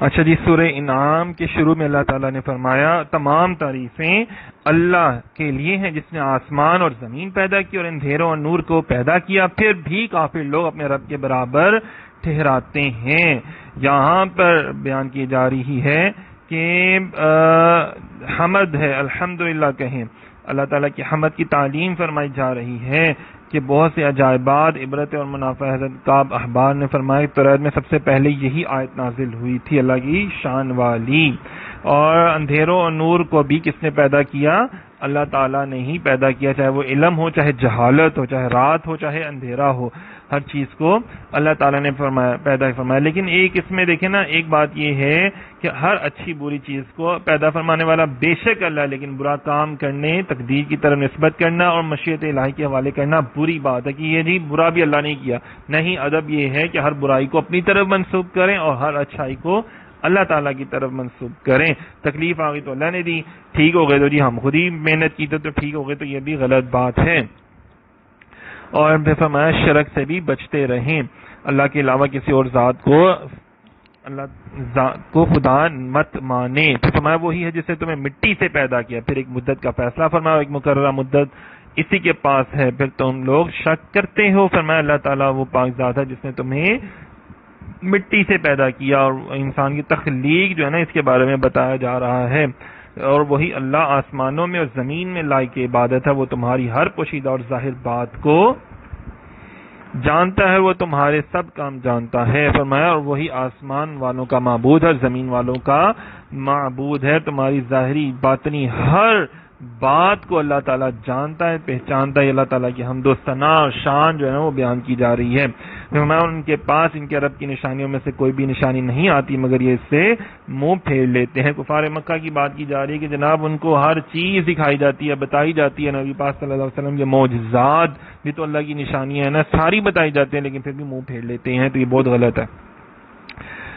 اچھا جی، سورہ انعام کے شروع میں اللہ تعالیٰ نے فرمایا تمام تعریفیں اللہ کے لیے ہیں جس نے آسمان اور زمین پیدا کی اور اندھیروں اور نور کو پیدا کیا، پھر بھی کافر لوگ اپنے رب کے برابر ٹھہراتے ہیں۔ یہاں پر بیان کی جا رہی ہے کہ حمد ہے، الحمدللہ کہیں، اللہ تعالیٰ کی حمد کی تعلیم فرمائی جا رہی ہے کہ بہت سے عجائبات عبرت اور منافع۔ حضرت کعب احبار نے فرمایا کہ توریت میں سب سے پہلے یہی آیت نازل ہوئی تھی اللہ کی شان والی۔ اور اندھیروں اور نور کو بھی کس نے پیدا کیا؟ اللہ تعالیٰ نے ہی پیدا کیا، چاہے وہ علم ہو، چاہے جہالت ہو، چاہے رات ہو، چاہے اندھیرا ہو، ہر چیز کو اللہ تعالیٰ نے پیدا فرمایا۔ لیکن ایک اس میں دیکھیں نا، ایک بات یہ ہے کہ ہر اچھی بری چیز کو پیدا فرمانے والا بے شک اللہ، لیکن برا کام کرنے، تقدیر کی طرف نسبت کرنا اور مشیت الہی کے حوالے کرنا بری بات ہے کہ یہ نہیں برا بھی اللہ نے کیا، نہیں، ادب یہ ہے کہ ہر برائی کو اپنی طرف منسوب کریں اور ہر اچھائی کو اللہ تعالیٰ کی طرف منسوب کریں۔ تکلیف آ گئی تو اللہ نے دی، ٹھیک ہو گئے تو جی ہم خود ہی محنت کی تو ٹھیک ہو گئے، تو یہ بھی غلط بات ہے۔ اور پھر فرمایا شرک سے بھی بچتے رہیں، اللہ کے علاوہ کسی اور ذات کو خدا مت مانے۔ پھر فرمایا وہی ہے جس نے تمہیں مٹی سے پیدا کیا، پھر ایک مدت کا فیصلہ فرمایا، ایک مقررہ مدت اسی کے پاس ہے، پھر تم لوگ شک کرتے ہو۔ فرمایا اللہ تعالیٰ وہ پاک ذات ہے جس نے تمہیں مٹی سے پیدا کیا، اور انسان کی تخلیق جو ہے نا اس کے بارے میں بتایا جا رہا ہے، اور وہی اللہ آسمانوں میں اور زمین میں لائق عبادت ہے، وہ تمہاری ہر پوشیدہ اور ظاہر بات کو جانتا ہے، وہ تمہارے سب کام جانتا ہے۔ فرمایا اور وہی آسمان والوں کا معبود ہے، زمین والوں کا معبود ہے، تمہاری ظاہری باطنی ہر بات کو اللہ تعالیٰ جانتا ہے، پہچانتا ہے۔ اللہ تعالیٰ کی حمد و ثنا اور شان جو ہے نا وہ بیان کی جا رہی ہے۔ فرمایا ان کے پاس ان کے رب کی نشانیوں میں سے کوئی بھی نشانی نہیں آتی مگر یہ اس سے منہ پھیر لیتے ہیں۔ کفار مکہ کی بات کی جا رہی ہے کہ جناب ان کو ہر چیز دکھائی جاتی ہے، بتائی جاتی ہے، نبی پاک صلی اللہ علیہ وسلم کے معجزات بھی تو اللہ کی نشانیاں ہیں نا، ساری بتائی جاتی ہیں لیکن پھر بھی منہ پھیر لیتے ہیں، تو یہ بہت غلط ہے۔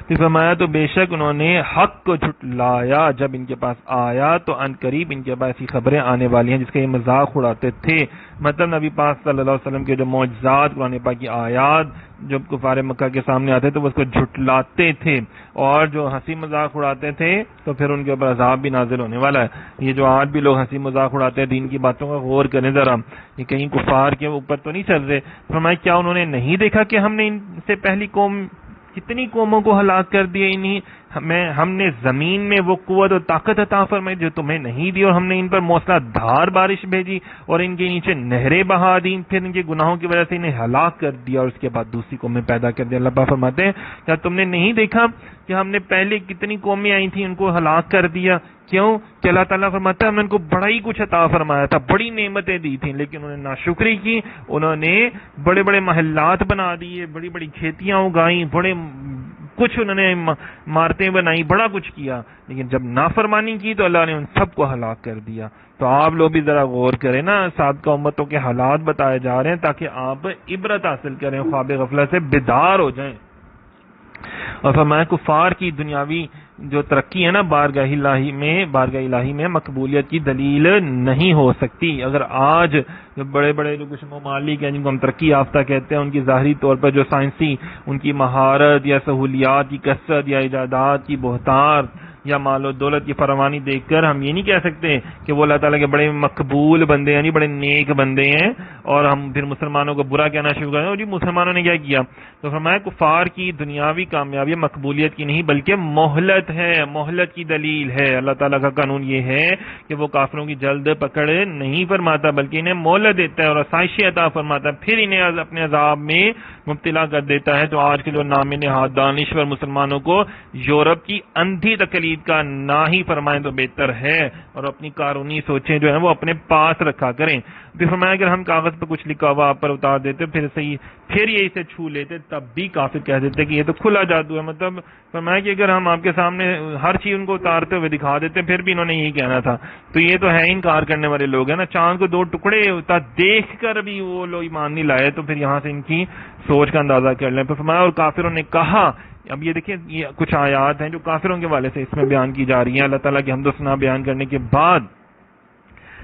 پھر فرمایا تو بے شک انہوں نے حق کو جھٹلایا جب ان کے پاس آیا، تو ان قریب ان کے پاس ایسی خبریں آنے والی ہیں جس کا یہ مذاق اڑاتے تھے۔ مطلب نبی پاک صلی اللہ علیہ وسلم کے جو معجزات، قرآن پاک کی آیات جب کفار مکہ کے سامنے آتے تو وہ اس کو جھٹلاتے تھے، اور جو ہنسی مذاق اڑاتے تھے تو پھر ان کے اوپر عذاب بھی نازل ہونے والا ہے۔ یہ جو آج بھی لوگ ہنسی مذاق اڑاتے ہیں، دین کی باتوں کا غور کریں ذرا، یہ کہیں کفار کے اوپر تو نہیں چل رہے۔ فرمایا کیا انہوں نے نہیں دیکھا کہ ہم نے ان سے پہلی قوم کتنی قوموں کو ہلاک کر دیا، ہم نے زمین میں وہ قوت و طاقت عطا فرمائی جو تمہیں نہیں دی، اور ہم نے ان پر موسلا دھار بارش بھیجی اور ان کے نیچے نہریں بہا دیں، پھر ان کے گناہوں کی وجہ سے انہیں ہلاک کر دیا اور اس کے بعد دوسری قومیں پیدا کر دیا۔ اللہ پاک فرماتے ہیں کیا تم نے نہیں دیکھا کہ ہم نے پہلے کتنی قومیں آئی تھیں ان کو ہلاک کر دیا؟ کیوں کہ اللہ تعالیٰ فرماتا ہے ہم نے ان کو بڑا ہی کچھ عطا فرمایا تھا، بڑی نعمتیں دی تھیں، لیکن انہوں نے ناشکری کی، انہوں نے بڑے بڑے محلات بنا دیے، بڑی بڑی کھیتیاں اگائیں، بڑے کچھ انہوں نے عمارتیں بنائی، بڑا کچھ کیا، لیکن جب نافرمانی کی تو اللہ نے ان سب کو ہلاک کر دیا۔ تو آپ لوگ بھی ذرا غور کریں نا، سابقہ امتوں کے حالات بتائے جا رہے ہیں تاکہ آپ عبرت حاصل کریں، خواب غفلت سے بیدار ہو جائیں۔ اور فرمایا کفار کی دنیاوی جو ترقی ہے نا بارگاہ الہی میں مقبولیت کی دلیل نہیں ہو سکتی۔ اگر آج جو بڑے بڑے جو کچھ ممالک ہیں جن کو ہم ترقی یافتہ کہتے ہیں، ان کی ظاہری طور پر جو سائنسی ان کی مہارت یا سہولیات کی کثرت یا ایجادات کی بہتات یا مال و دولت کی فراوانی دیکھ کر ہم یہ نہیں کہہ سکتے کہ وہ اللہ تعالیٰ کے بڑے مقبول بندے ہیں، یعنی بڑے نیک بندے ہیں، اور ہم پھر مسلمانوں کو برا کہنا شروع کریں اور جی مسلمانوں نے کیا کیا. تو فرمایا کفار کی دنیاوی کامیابی مقبولیت کی نہیں بلکہ مہلت ہے، مہلت کی دلیل ہے. اللہ تعالیٰ کا قانون یہ ہے کہ وہ کافروں کی جلد پکڑ نہیں فرماتا بلکہ انہیں مہلت دیتا ہے اور آسائشیں عطا فرماتا ہے، پھر انہیں اپنے عذاب میں مبتلا کر دیتا ہے. تو آج کے جو نام نہاد دانشور مسلمانوں کو یورپ کی اندھی تقلید کا نہ ہی فرمائیں تو بہتر ہے، اور اپنی قانونی سوچیں جو ہیں وہ اپنے پاس رکھا کریں. پھر فرمایا اگر ہم کاغذ پہ کچھ لکھا ہوا آپ پر اتار دیتے پھر یہ اسے چھو لیتے تب بھی کافر کہہ دیتے کہ یہ تو کھلا جادو ہے. مطلب فرمایا کہ اگر ہم آپ کے سامنے ہر چیز ان کو اتارتے ہوئے دکھا دیتے پھر بھی انہوں نے یہی کہنا تھا. تو یہ تو ہے انکار کرنے والے لوگ ہیں نا. چاند کو 2 ٹکڑے ہوتا دیکھ کر بھی وہ لوگ ایمان نہیں لائے، تو پھر یہاں سے ان کی سوچ کا اندازہ کر لیں. پھر فرمایا اور کافروں نے کہا، اب یہ دیکھیں یہ کچھ آیات ہیں جو کافروں کے والے سے اس میں بیان کی جا رہی ہیں. اللہ تعالیٰ کی حمد و ثنا بیان کرنے کے بعد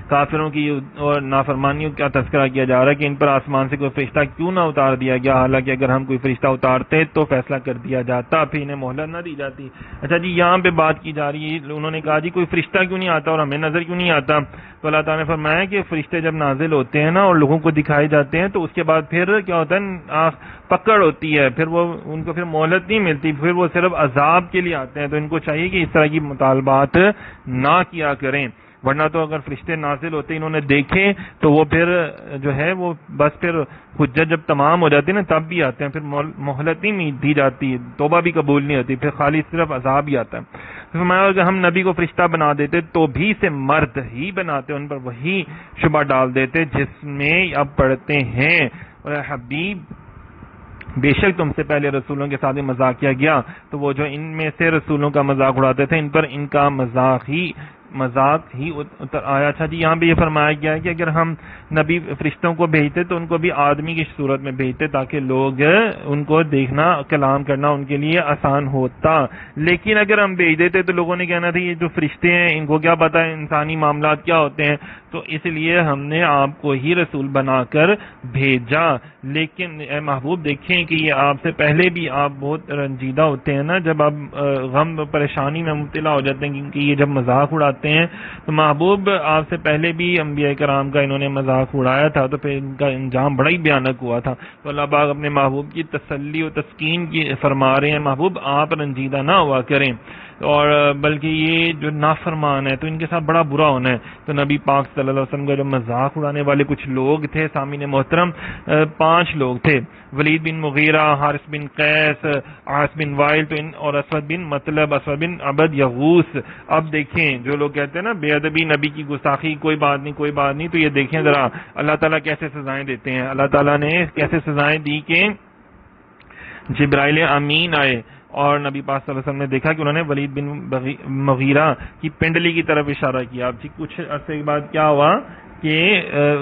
کافروں کی اور نافرمانیوں کا تذکرہ کیا جا رہا ہے کہ ان پر آسمان سے کوئی فرشتہ کیوں نہ اتار دیا گیا، حالانکہ اگر ہم کوئی فرشتہ اتارتے تو فیصلہ کر دیا جاتا، پھر انہیں مہلت نہ دی جاتی. اچھا جی یہاں پہ بات کی جا رہی ہے، انہوں نے کہا جی کوئی فرشتہ کیوں نہیں آتا اور ہمیں نظر کیوں نہیں آتا. تو اللہ تعالیٰ نے فرمایا کہ فرشتے جب نازل ہوتے ہیں نا اور لوگوں کو دکھائے جاتے ہیں تو اس کے بعد پھر کیا ہوتا ہے پکڑ ہوتی ہے، پھر وہ ان کو پھر مہلت نہیں ملتی، پھر وہ صرف عذاب کے لیے آتے ہیں. تو ان کو چاہیے کہ اس طرح کی مطالبات نہ کیا کریں، ورنہ تو اگر فرشتے نازل ہوتے انہوں نے دیکھے تو وہ پھر جو ہے وہ بس پھر حجت جب تمام ہو جاتی ہے نا تب بھی آتے ہیں، پھر مہلت نہیں دی جاتی، توبہ بھی قبول نہیں ہوتی، پھر خالی صرف عذاب ہی آتا ہے. فرمایا اگر ہم نبی کو فرشتہ بنا دیتے تو بھی سے مرد ہی بناتے، ان پر وہی شبہ ڈال دیتے جس میں اب پڑھتے ہیں. اور حبیب بے شک تم سے پہلے رسولوں کے ساتھ مذاق کیا گیا، تو وہ جو ان میں سے رسولوں کا مذاق اڑاتے تھے ان پر ان کا مذاق ہی اتر آیا. اچھا جی یہاں بھی یہ فرمایا گیا ہے کہ اگر ہم نبی فرشتوں کو بھیجتے تو ان کو بھی آدمی کی صورت میں بھیجتے تاکہ لوگ ان کو دیکھنا کلام کرنا ان کے لیے آسان ہوتا. لیکن اگر ہم بھیج دیتے تو لوگوں نے کہنا تھا یہ جو فرشتے ہیں ان کو کیا پتا ہے انسانی معاملات کیا ہوتے ہیں، تو اس لیے ہم نے آپ کو ہی رسول بنا کر بھیجا. لیکن اے محبوب دیکھیں کہ یہ آپ سے پہلے بھی آپ بہت رنجیدہ ہوتے ہیں نا، جب آپ غم پریشانی میں مبتلا ہو جاتے ہیں کیونکہ یہ جب مذاق اڑاتے ہیں. تو محبوب آپ سے پہلے بھی انبیاء کرام کا انہوں نے مذاق اڑایا تھا تو پھر ان کا انجام بڑا ہی بھیانک ہوا تھا. تو اللہ پاک اپنے محبوب کی تسلی و تسکین کی فرما رہے ہیں محبوب آپ رنجیدہ نہ ہوا کریں، اور بلکہ یہ جو نافرمان ہے تو ان کے ساتھ بڑا برا ہونا ہے. تو نبی پاک صلی اللہ علیہ وسلم کا جو مذاق اڑانے والے کچھ لوگ تھے سامعین محترم، 5 لوگ تھے، ولید بن مغیرہ، حارث بن قیس، عاص بن وائل اور اسود بن مطلب، اسود بن عبد یغوث. اب دیکھیں جو لوگ کہتے ہیں نا بے ادبی، نبی کی گستاخی، کوئی بات نہیں کوئی بات نہیں، تو یہ دیکھیں ذرا اللہ تعالیٰ کیسے سزائیں دیتے ہیں. اللہ تعالیٰ نے کیسے سزائیں دی کہ جبرائیل امین آئے اور نبی پاک صلی اللہ علیہ وسلم نے دیکھا کہ انہوں نے ولید بن مغیرہ کی پنڈلی کی طرف اشارہ کیا. اب کچھ عرصے کے بعد کیا ہوا کہ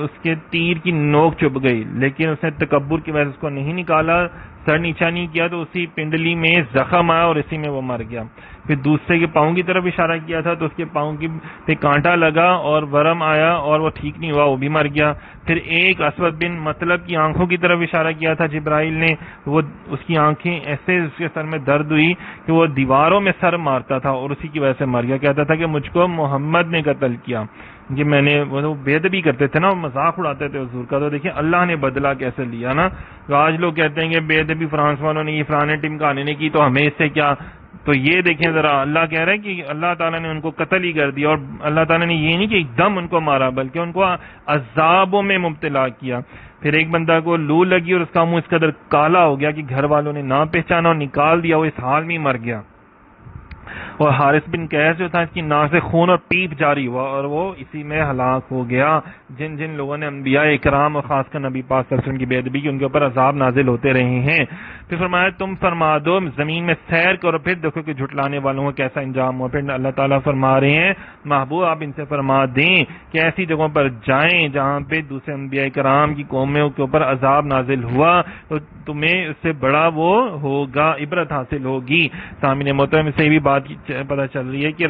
اس کے تیر کی نوک چبھ گئی، لیکن اس نے تکبر کی وجہ سے اس کو نہیں نکالا، سر نیچا نہیں کیا، تو اسی پنڈلی میں زخم آیا اور اسی میں وہ مر گیا. پھر دوسرے کے پاؤں کی طرف اشارہ کیا تھا تو اس کے پاؤں کی پہ کانٹا لگا اور ورم آیا اور وہ ٹھیک نہیں ہوا، وہ بھی مر گیا. پھر ایک اسود بن مطلب کی آنکھوں کی طرف اشارہ کیا تھا جبرائیل نے، وہ اس کی آنکھیں ایسے اس کے سر میں درد ہوئی کہ وہ دیواروں میں سر مارتا تھا اور اسی کی وجہ سے مر گیا. کہتا تھا کہ مجھ کو محمد نے قتل کیا. یہ میں نے وہ بے ادبی کرتے تھے نا، وہ مذاق اڑاتے تھے حضور کا. تو دیکھیں اللہ نے بدلہ کیسے لیا نا. تو آج لوگ کہتے ہیں کہ بے ادبی فرانس والوں نے، یہ فلانے ٹیم کہانی نے کی تو ہمیں اس سے کیا. تو یہ دیکھیں ذرا اللہ کہہ رہے ہیں کہ اللہ تعالیٰ نے ان کو قتل ہی کر دیا، اور اللہ تعالیٰ نے یہ نہیں کہ ایک دم ان کو مارا بلکہ ان کو عذابوں میں مبتلا کیا. پھر ایک بندہ کو لو لگی اور اس کا منہ اس قدر کالا ہو گیا کہ گھر والوں نے نہ پہچانا اور نکال دیا، وہ اس حال میں مر گیا. اور حارث بن قیس جو تھا اس کی ناک سے خون اور پیپ جاری ہوا اور وہ اسی میں ہلاک ہو گیا. جن جن لوگوں نے انبیاء اکرام اور خاص کر نبی پاک صلی اللہ علیہ وسلم کی بے ادبی کی ان کے اوپر عذاب نازل ہوتے رہے ہیں. پھر فرمایا تم فرما دو زمین میں سیر کرو پھر دیکھو کہ جھٹلانے والوں کو کیسا انجام ہوا. پھر اللہ تعالیٰ فرما رہے ہیں محبوب آپ ان سے فرما دیں کہ ایسی جگہوں پر جائیں جہاں پہ دوسرے انبیاء کرام کی قوموں کے اوپر عذاب نازل ہوا تو تمہیں اس سے بڑا وہ ہوگا، عبرت حاصل ہوگی. سامعین محترم سے بھی بات پتہ چل رہی ہے کہ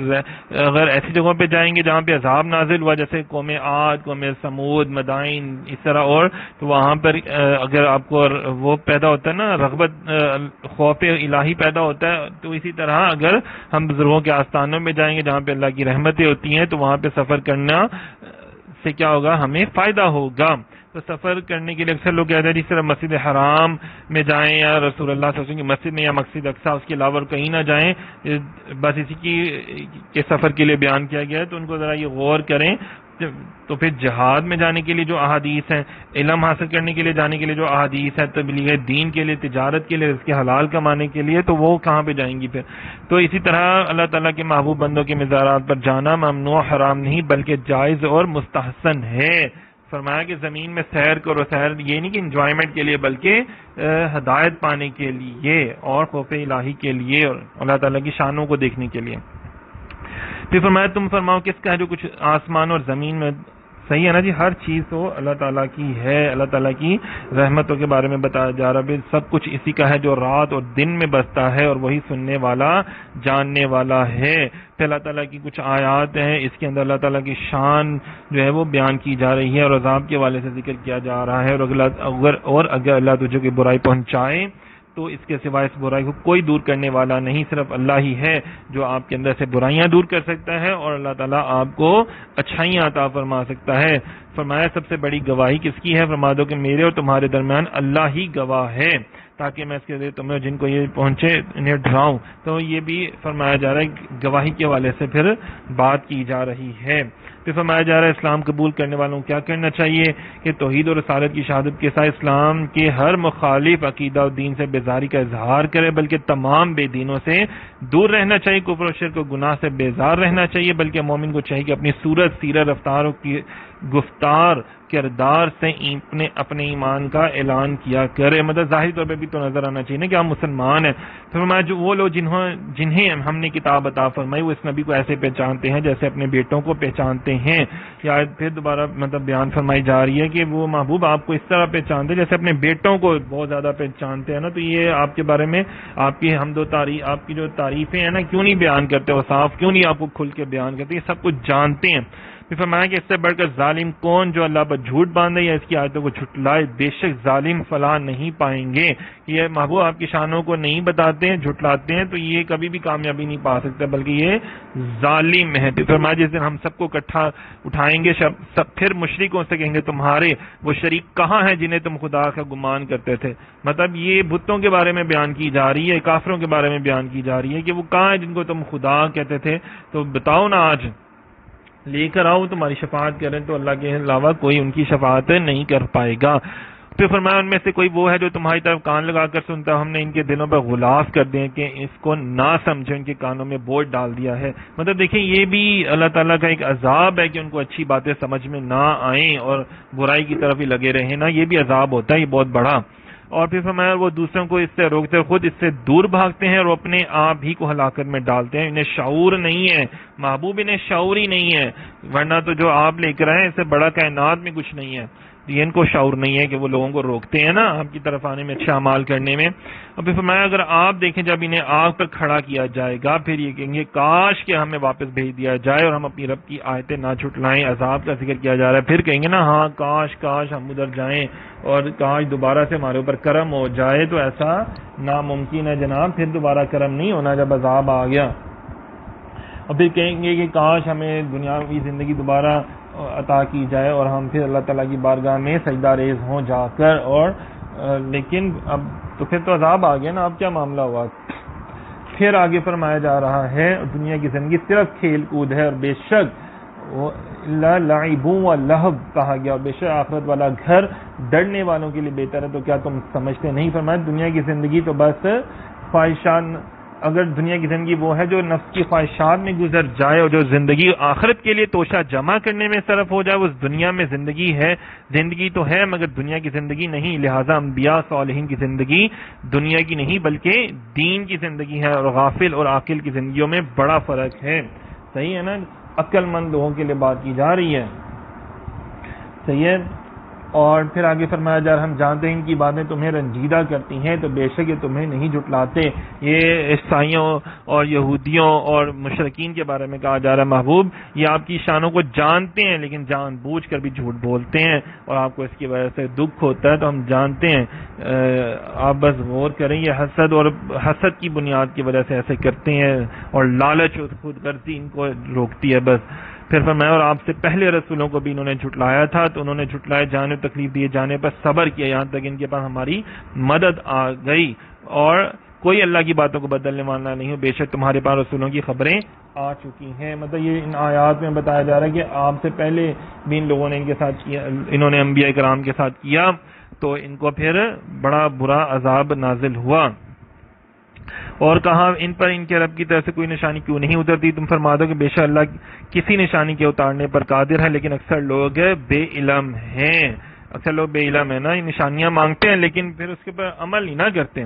اگر ایسی جگہوں پہ جائیں گے جہاں پہ عذاب نازل ہوا، جیسے قوم عاد، قوم سمود، مدائن، اس طرح، اور تو وہاں پر اگر آپ کو وہ پیدا ہوتا ہے نا رغبت، خوف الہی پیدا ہوتا ہے، تو اسی طرح اگر ہم بزرگوں کے آستانوں میں جائیں گے جہاں پہ اللہ کی رحمتیں ہوتی ہیں، تو وہاں پہ سفر کرنا سے کیا ہوگا، ہمیں فائدہ ہوگا۔ تو سفر کرنے کے لیے اکثر لوگ کہتے ہیں جس طرح مسجد حرام میں جائیں یا رسول اللہ صلی اللہ علیہ وسلم کی مسجد میں یا مسجد اقصیٰ، اس کے علاوہ کہیں نہ جائیں، بس اسی کے سفر کے لیے بیان کیا گیا ہے۔ تو ان کو ذرا یہ غور کریں۔ تو پھر جہاد میں جانے کے لیے جو احادیث ہیں، علم حاصل کرنے کے لیے جانے کے لیے جو احادیث ہیں، تبلیغ دین کے لیے، تجارت کے لیے، اس کے حلال کمانے کے لیے، تو وہ کہاں پہ جائیں گی پھر؟ تو اسی طرح اللہ تعالیٰ کے محبوب بندوں کے مزارات پر جانا ممنوع حرام نہیں بلکہ جائز اور مستحسن ہے۔ فرمایا کہ زمین میں سیر کرو، سیر یہ نہیں کہ انجوائمنٹ کے لیے بلکہ ہدایت پانے کے لیے اور خوف الہی کے لیے اور اللہ تعالیٰ کی شانوں کو دیکھنے کے لیے۔ پھر فرمایا تم فرماؤ کس کا ہے جو کچھ آسمان اور زمین میں، صحیح ہے نا جی، ہر چیز تو اللہ تعالیٰ کی ہے، اللہ تعالیٰ کی رحمتوں کے بارے میں بتایا جا رہا ہے، سب کچھ اسی کا ہے جو رات اور دن میں بستا ہے اور وہی سننے والا جاننے والا ہے۔ پھر اللہ تعالیٰ کی کچھ آیات ہیں، اس کے اندر اللہ تعالیٰ کی شان جو ہے وہ بیان کی جا رہی ہے اور عذاب کے حوالے سے ذکر کیا جا رہا ہے، اور اگر اللہ تجھے کوئی برائی پہنچائے تو اس کے سوائے اس برائی کو کوئی دور کرنے والا نہیں، صرف اللہ ہی ہے جو آپ کے اندر سے برائیاں دور کر سکتا ہے، اور اللہ تعالیٰ آپ کو اچھائیاں عطا فرما سکتا ہے۔ فرمایا سب سے بڑی گواہی کس کی ہے؟ فرما دو کہ میرے اور تمہارے درمیان اللہ ہی گواہ ہے، تاکہ میں اس کے ذریعے تمہیں جن کو یہ پہنچے انہیں ڈراؤں۔ تو یہ بھی فرمایا جا رہا ہے، گواہی کے حوالے سے پھر بات کی جا رہی ہے۔ پھر فرمایا جا رہا ہے اسلام قبول کرنے والوں کو کیا کرنا چاہیے کہ توحید اور رسالت کی شہادت کے ساتھ اسلام کے ہر مخالف عقیدہ اور دین سے بیزاری کا اظہار کرے، بلکہ تمام بے دینوں سے دور رہنا چاہیے، کفر و شرک و گناہ سے بیزار رہنا چاہیے، بلکہ مومن کو چاہیے کہ اپنی صورت، سیرت، رفتار اور گفتار، کردار سے اپنے ایمان کا اعلان کیا کرے، مطلب ظاہری طور پہ بھی تو نظر آنا چاہیے نا کہ ہم مسلمان ہیں۔ پھر فرمایا جو وہ لوگ جنہیں ہم نے کتاب عطا فرمائی وہ اس نبی کو ایسے پہچانتے ہیں جیسے اپنے بیٹوں کو پہچانتے ہیں، یا پھر دوبارہ مطلب بیان فرمائی جا رہی ہے کہ وہ محبوب آپ کو اس طرح پہچانتے جیسے اپنے بیٹوں کو بہت زیادہ پہچانتے ہیں نا۔ تو یہ آپ کے بارے میں آپ کی حمد و تعریف، آپ کی جو تعریفیں ہیں نا، کیوں نہیں بیان کرتے وہ صاف، کیوں نہیں آپ کو کھل کے بیان کرتے، یہ سب کچھ جانتے ہیں۔ پھر فرمایا کہ اس سے بڑھ کر ظالم کون جو اللہ پر جھوٹ باندھے یا اس کی آیتوں کو جھٹلائے، بے شک ظالم فلاح نہیں پائیں گے۔ یہ محبوب آپ کی شانوں کو نہیں بتاتے ہیں، جھٹلاتے ہیں، تو یہ کبھی بھی کامیابی نہیں پا سکتا بلکہ یہ ظالم ہے۔ پھر فرمایا جس دن ہم سب کو اکٹھا اٹھائیں گے سب پھر مشرکوں سے کہیں گے تمہارے وہ شریک کہاں ہیں جنہیں تم خدا کا گمان کرتے تھے۔ مطلب یہ بتوں کے بارے میں بیان کی جا رہی ہے، کافروں کے بارے میں بیان کی جا رہی ہے کہ وہ کہاں ہیں جن کو تم خدا کہتے تھے، تو بتاؤ نا آج لے کر آؤ تمہاری شفاعت کریں، تو اللہ کے علاوہ کوئی ان کی شفاعت نہیں کر پائے گا۔ پھر فرمایا ان میں سے کوئی وہ ہے جو تمہاری طرف کان لگا کر سنتا ہے، ہم نے ان کے دلوں پر غلاف کر دیں کہ اس کو نہ سمجھیں، ان کے کانوں میں بوجھ ڈال دیا ہے۔ مطلب دیکھیں یہ بھی اللہ تعالیٰ کا ایک عذاب ہے کہ ان کو اچھی باتیں سمجھ میں نہ آئیں اور برائی کی طرف ہی لگے رہیں نا، یہ بھی عذاب ہوتا ہے، یہ بہت بڑا۔ اور پھر فرمایا وہ دوسروں کو اس سے روکتے ہیں، خود اس سے دور بھاگتے ہیں اور وہ اپنے آپ ہی کو ہلاکت میں ڈالتے ہیں۔ انہیں شعور نہیں ہے، محبوب انہیں شعور ہی نہیں ہے، ورنہ تو جو آپ لے کر آئے اس سے بڑا کائنات میں کچھ نہیں ہے۔ یہ ان کو شعور نہیں ہے کہ وہ لوگوں کو روکتے ہیں نا آپ کی طرف آنے میں، اچھا اعمال کرنے میں۔ اور پھر فرمایا اگر آپ دیکھیں جب انہیں آگ پر کھڑا کیا جائے گا پھر یہ کہیں گے کاش کہ ہمیں واپس بھیج دیا جائے اور ہم اپنی رب کی آیتیں نہ جھٹلائیں۔ عذاب کا ذکر کیا جا رہا ہے، پھر کہیں گے نا ہاں کاش کاش ہم ادھر جائیں اور کاش دوبارہ سے ہمارے اوپر کرم ہو جائے، تو ایسا ناممکن ہے جناب، پھر دوبارہ کرم نہیں ہونا جب عذاب آ گیا۔ اور پھر کہیں گے کہ کاش ہمیں دنیاوی زندگی دوبارہ عطا کی جائے اور ہم پھر اللہ تعالیٰ کی بارگاہ میں سجدہ ریز ہوں جا کر، اور لیکن اب تو پھر تو عذاب آ گیا نا، اب کیا معاملہ ہوا؟ پھر آگے فرمایا جا رہا ہے دنیا کی زندگی صرف کھیل کود ہے، اور بے شک لعب و لہو کہا گیا، اور بے شک آخرت والا گھر ڈرنے والوں کے لیے بہتر ہے۔ تو کیا تم سمجھتے نہیں؟ فرمایا دنیا کی زندگی تو بس خواہشات، اگر دنیا کی زندگی وہ ہے جو نفس کی خواہشات میں گزر جائے اور جو زندگی آخرت کے لیے توشہ جمع کرنے میں صرف ہو جائے، وہ دنیا میں زندگی ہے، زندگی تو ہے مگر دنیا کی زندگی نہیں۔ لہٰذا انبیاء صالحین کی زندگی دنیا کی نہیں بلکہ دین کی زندگی ہے، اور غافل اور عاقل کی زندگیوں میں بڑا فرق ہے۔ صحیح ہے نا، عقل مند لوگوں کے لیے بات کی جا رہی ہے، صحیح ہے۔ اور پھر آگے فرمایا جا رہا ہم جانتے ہیں ان کی باتیں تمہیں رنجیدہ کرتی ہیں تو بے شک یہ تمہیں نہیں جھٹلاتے. یہ عیسائیوں اور یہودیوں اور مشرکین کے بارے میں کہا جا رہا ہے محبوب یہ آپ کی شانوں کو جانتے ہیں لیکن جان بوجھ کر بھی جھوٹ بولتے ہیں اور آپ کو اس کی وجہ سے دکھ ہوتا ہے. تو ہم جانتے ہیں آپ بس غور کریں یہ حسد کی بنیاد کی وجہ سے ایسے کرتے ہیں اور لالچ اور خود غرضی ان کو روکتی ہے بس. پھر فرمایا اور آپ سے پہلے رسولوں کو بھی انہوں نے جھٹلایا تھا تو انہوں نے جھٹلائے جانے تکلیف دیے جانے پر صبر کیا یہاں تک ان کے پاس ہماری مدد آ گئی اور کوئی اللہ کی باتوں کو بدلنے والا نہیں ہو. بے شک تمہارے پاس رسولوں کی خبریں آ چکی ہیں. مطلب یہ ان آیات میں بتایا جا رہا ہے کہ آپ سے پہلے بھی ان لوگوں نے ان کے ساتھ کیا, انہوں نے انبیاء کرام کے ساتھ کیا تو ان کو پھر بڑا برا عذاب نازل ہوا. اور کہا ان پر ان کے رب کی طرف سے کوئی نشانی کیوں نہیں اترتی. تم فرما دو کہ بے شک اللہ کسی نشانی کے اتارنے پر قادر ہے لیکن اکثر لوگ بے علم ہیں. اکثر لوگ بے علم ہیں نا, یہ نشانیاں مانگتے ہیں لیکن پھر اس کے اوپر عمل ہی نہ کرتے.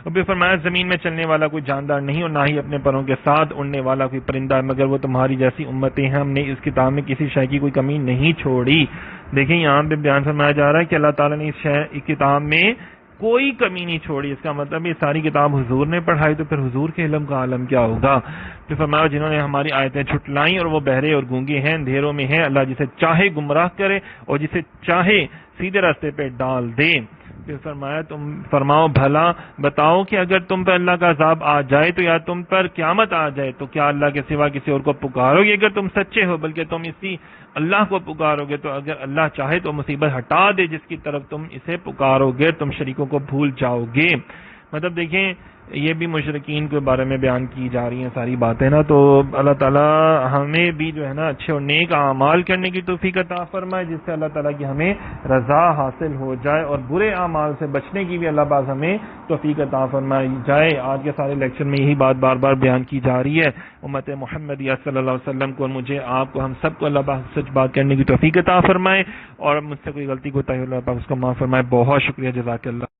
اور پھر فرمایا زمین میں چلنے والا کوئی جاندار نہیں اور نہ ہی اپنے پروں کے ساتھ اڑنے والا کوئی پرندہ ہے مگر وہ تمہاری جیسی امتیں ہیں. ہم نے اس کتاب میں کسی شے کی کوئی کمی نہیں چھوڑی. دیکھیں یہاں پہ بیان فرمایا جا رہا ہے کہ اللہ تعالیٰ نے اس کتاب میں کوئی کمی نہیں چھوڑی. اس کا مطلب یہ ساری کتاب حضور نے پڑھائی تو پھر حضور کے علم کا عالم کیا ہوگا. پھر فرمایا جنہوں نے ہماری آیتیں جھٹلائیں اور وہ بہرے اور گونگے ہیں اندھیروں میں ہیں. اللہ جسے چاہے گمراہ کرے اور جسے چاہے سیدھے راستے پہ ڈال دے. پھر فرمایا تم فرماؤ بھلا بتاؤ کہ اگر تم پر اللہ کا عذاب آ جائے تو یا تم پر قیامت آ جائے تو کیا اللہ کے سوا کسی اور کو پکارو گے اگر تم سچے ہو, بلکہ تم اسی اللہ کو پکارو گے. تو اگر اللہ چاہے تو مصیبت ہٹا دے جس کی طرف تم اسے پکارو گے, تم شریکوں کو بھول جاؤ گے. مطلب دیکھیں یہ بھی مشرکین کے بارے میں بیان کی جا رہی ہیں ساری باتیں نا. تو اللہ تعالیٰ ہمیں بھی جو ہے نا اچھے اور نیک اعمال کرنے کی توفیق عطا فرمائے جس سے اللہ تعالیٰ کی ہمیں رضا حاصل ہو جائے اور برے اعمال سے بچنے کی بھی اللہ پاک ہمیں توفیق عطا فرمائی جائے. آج کے سارے لیکچر میں یہی بات بار بار بیان کی جا رہی ہے امت محمدیہ صلی اللہ علیہ وسلم کو, اور مجھے آپ کو ہم سب کو اللہ پاک سچ بات کرنے کی توفیق عطا فرمائے اور مجھ سے کوئی غلطی کوتاہی اللہ پاک اس کو معاف فرمائے. بہت شکریہ, جزاک اللہ.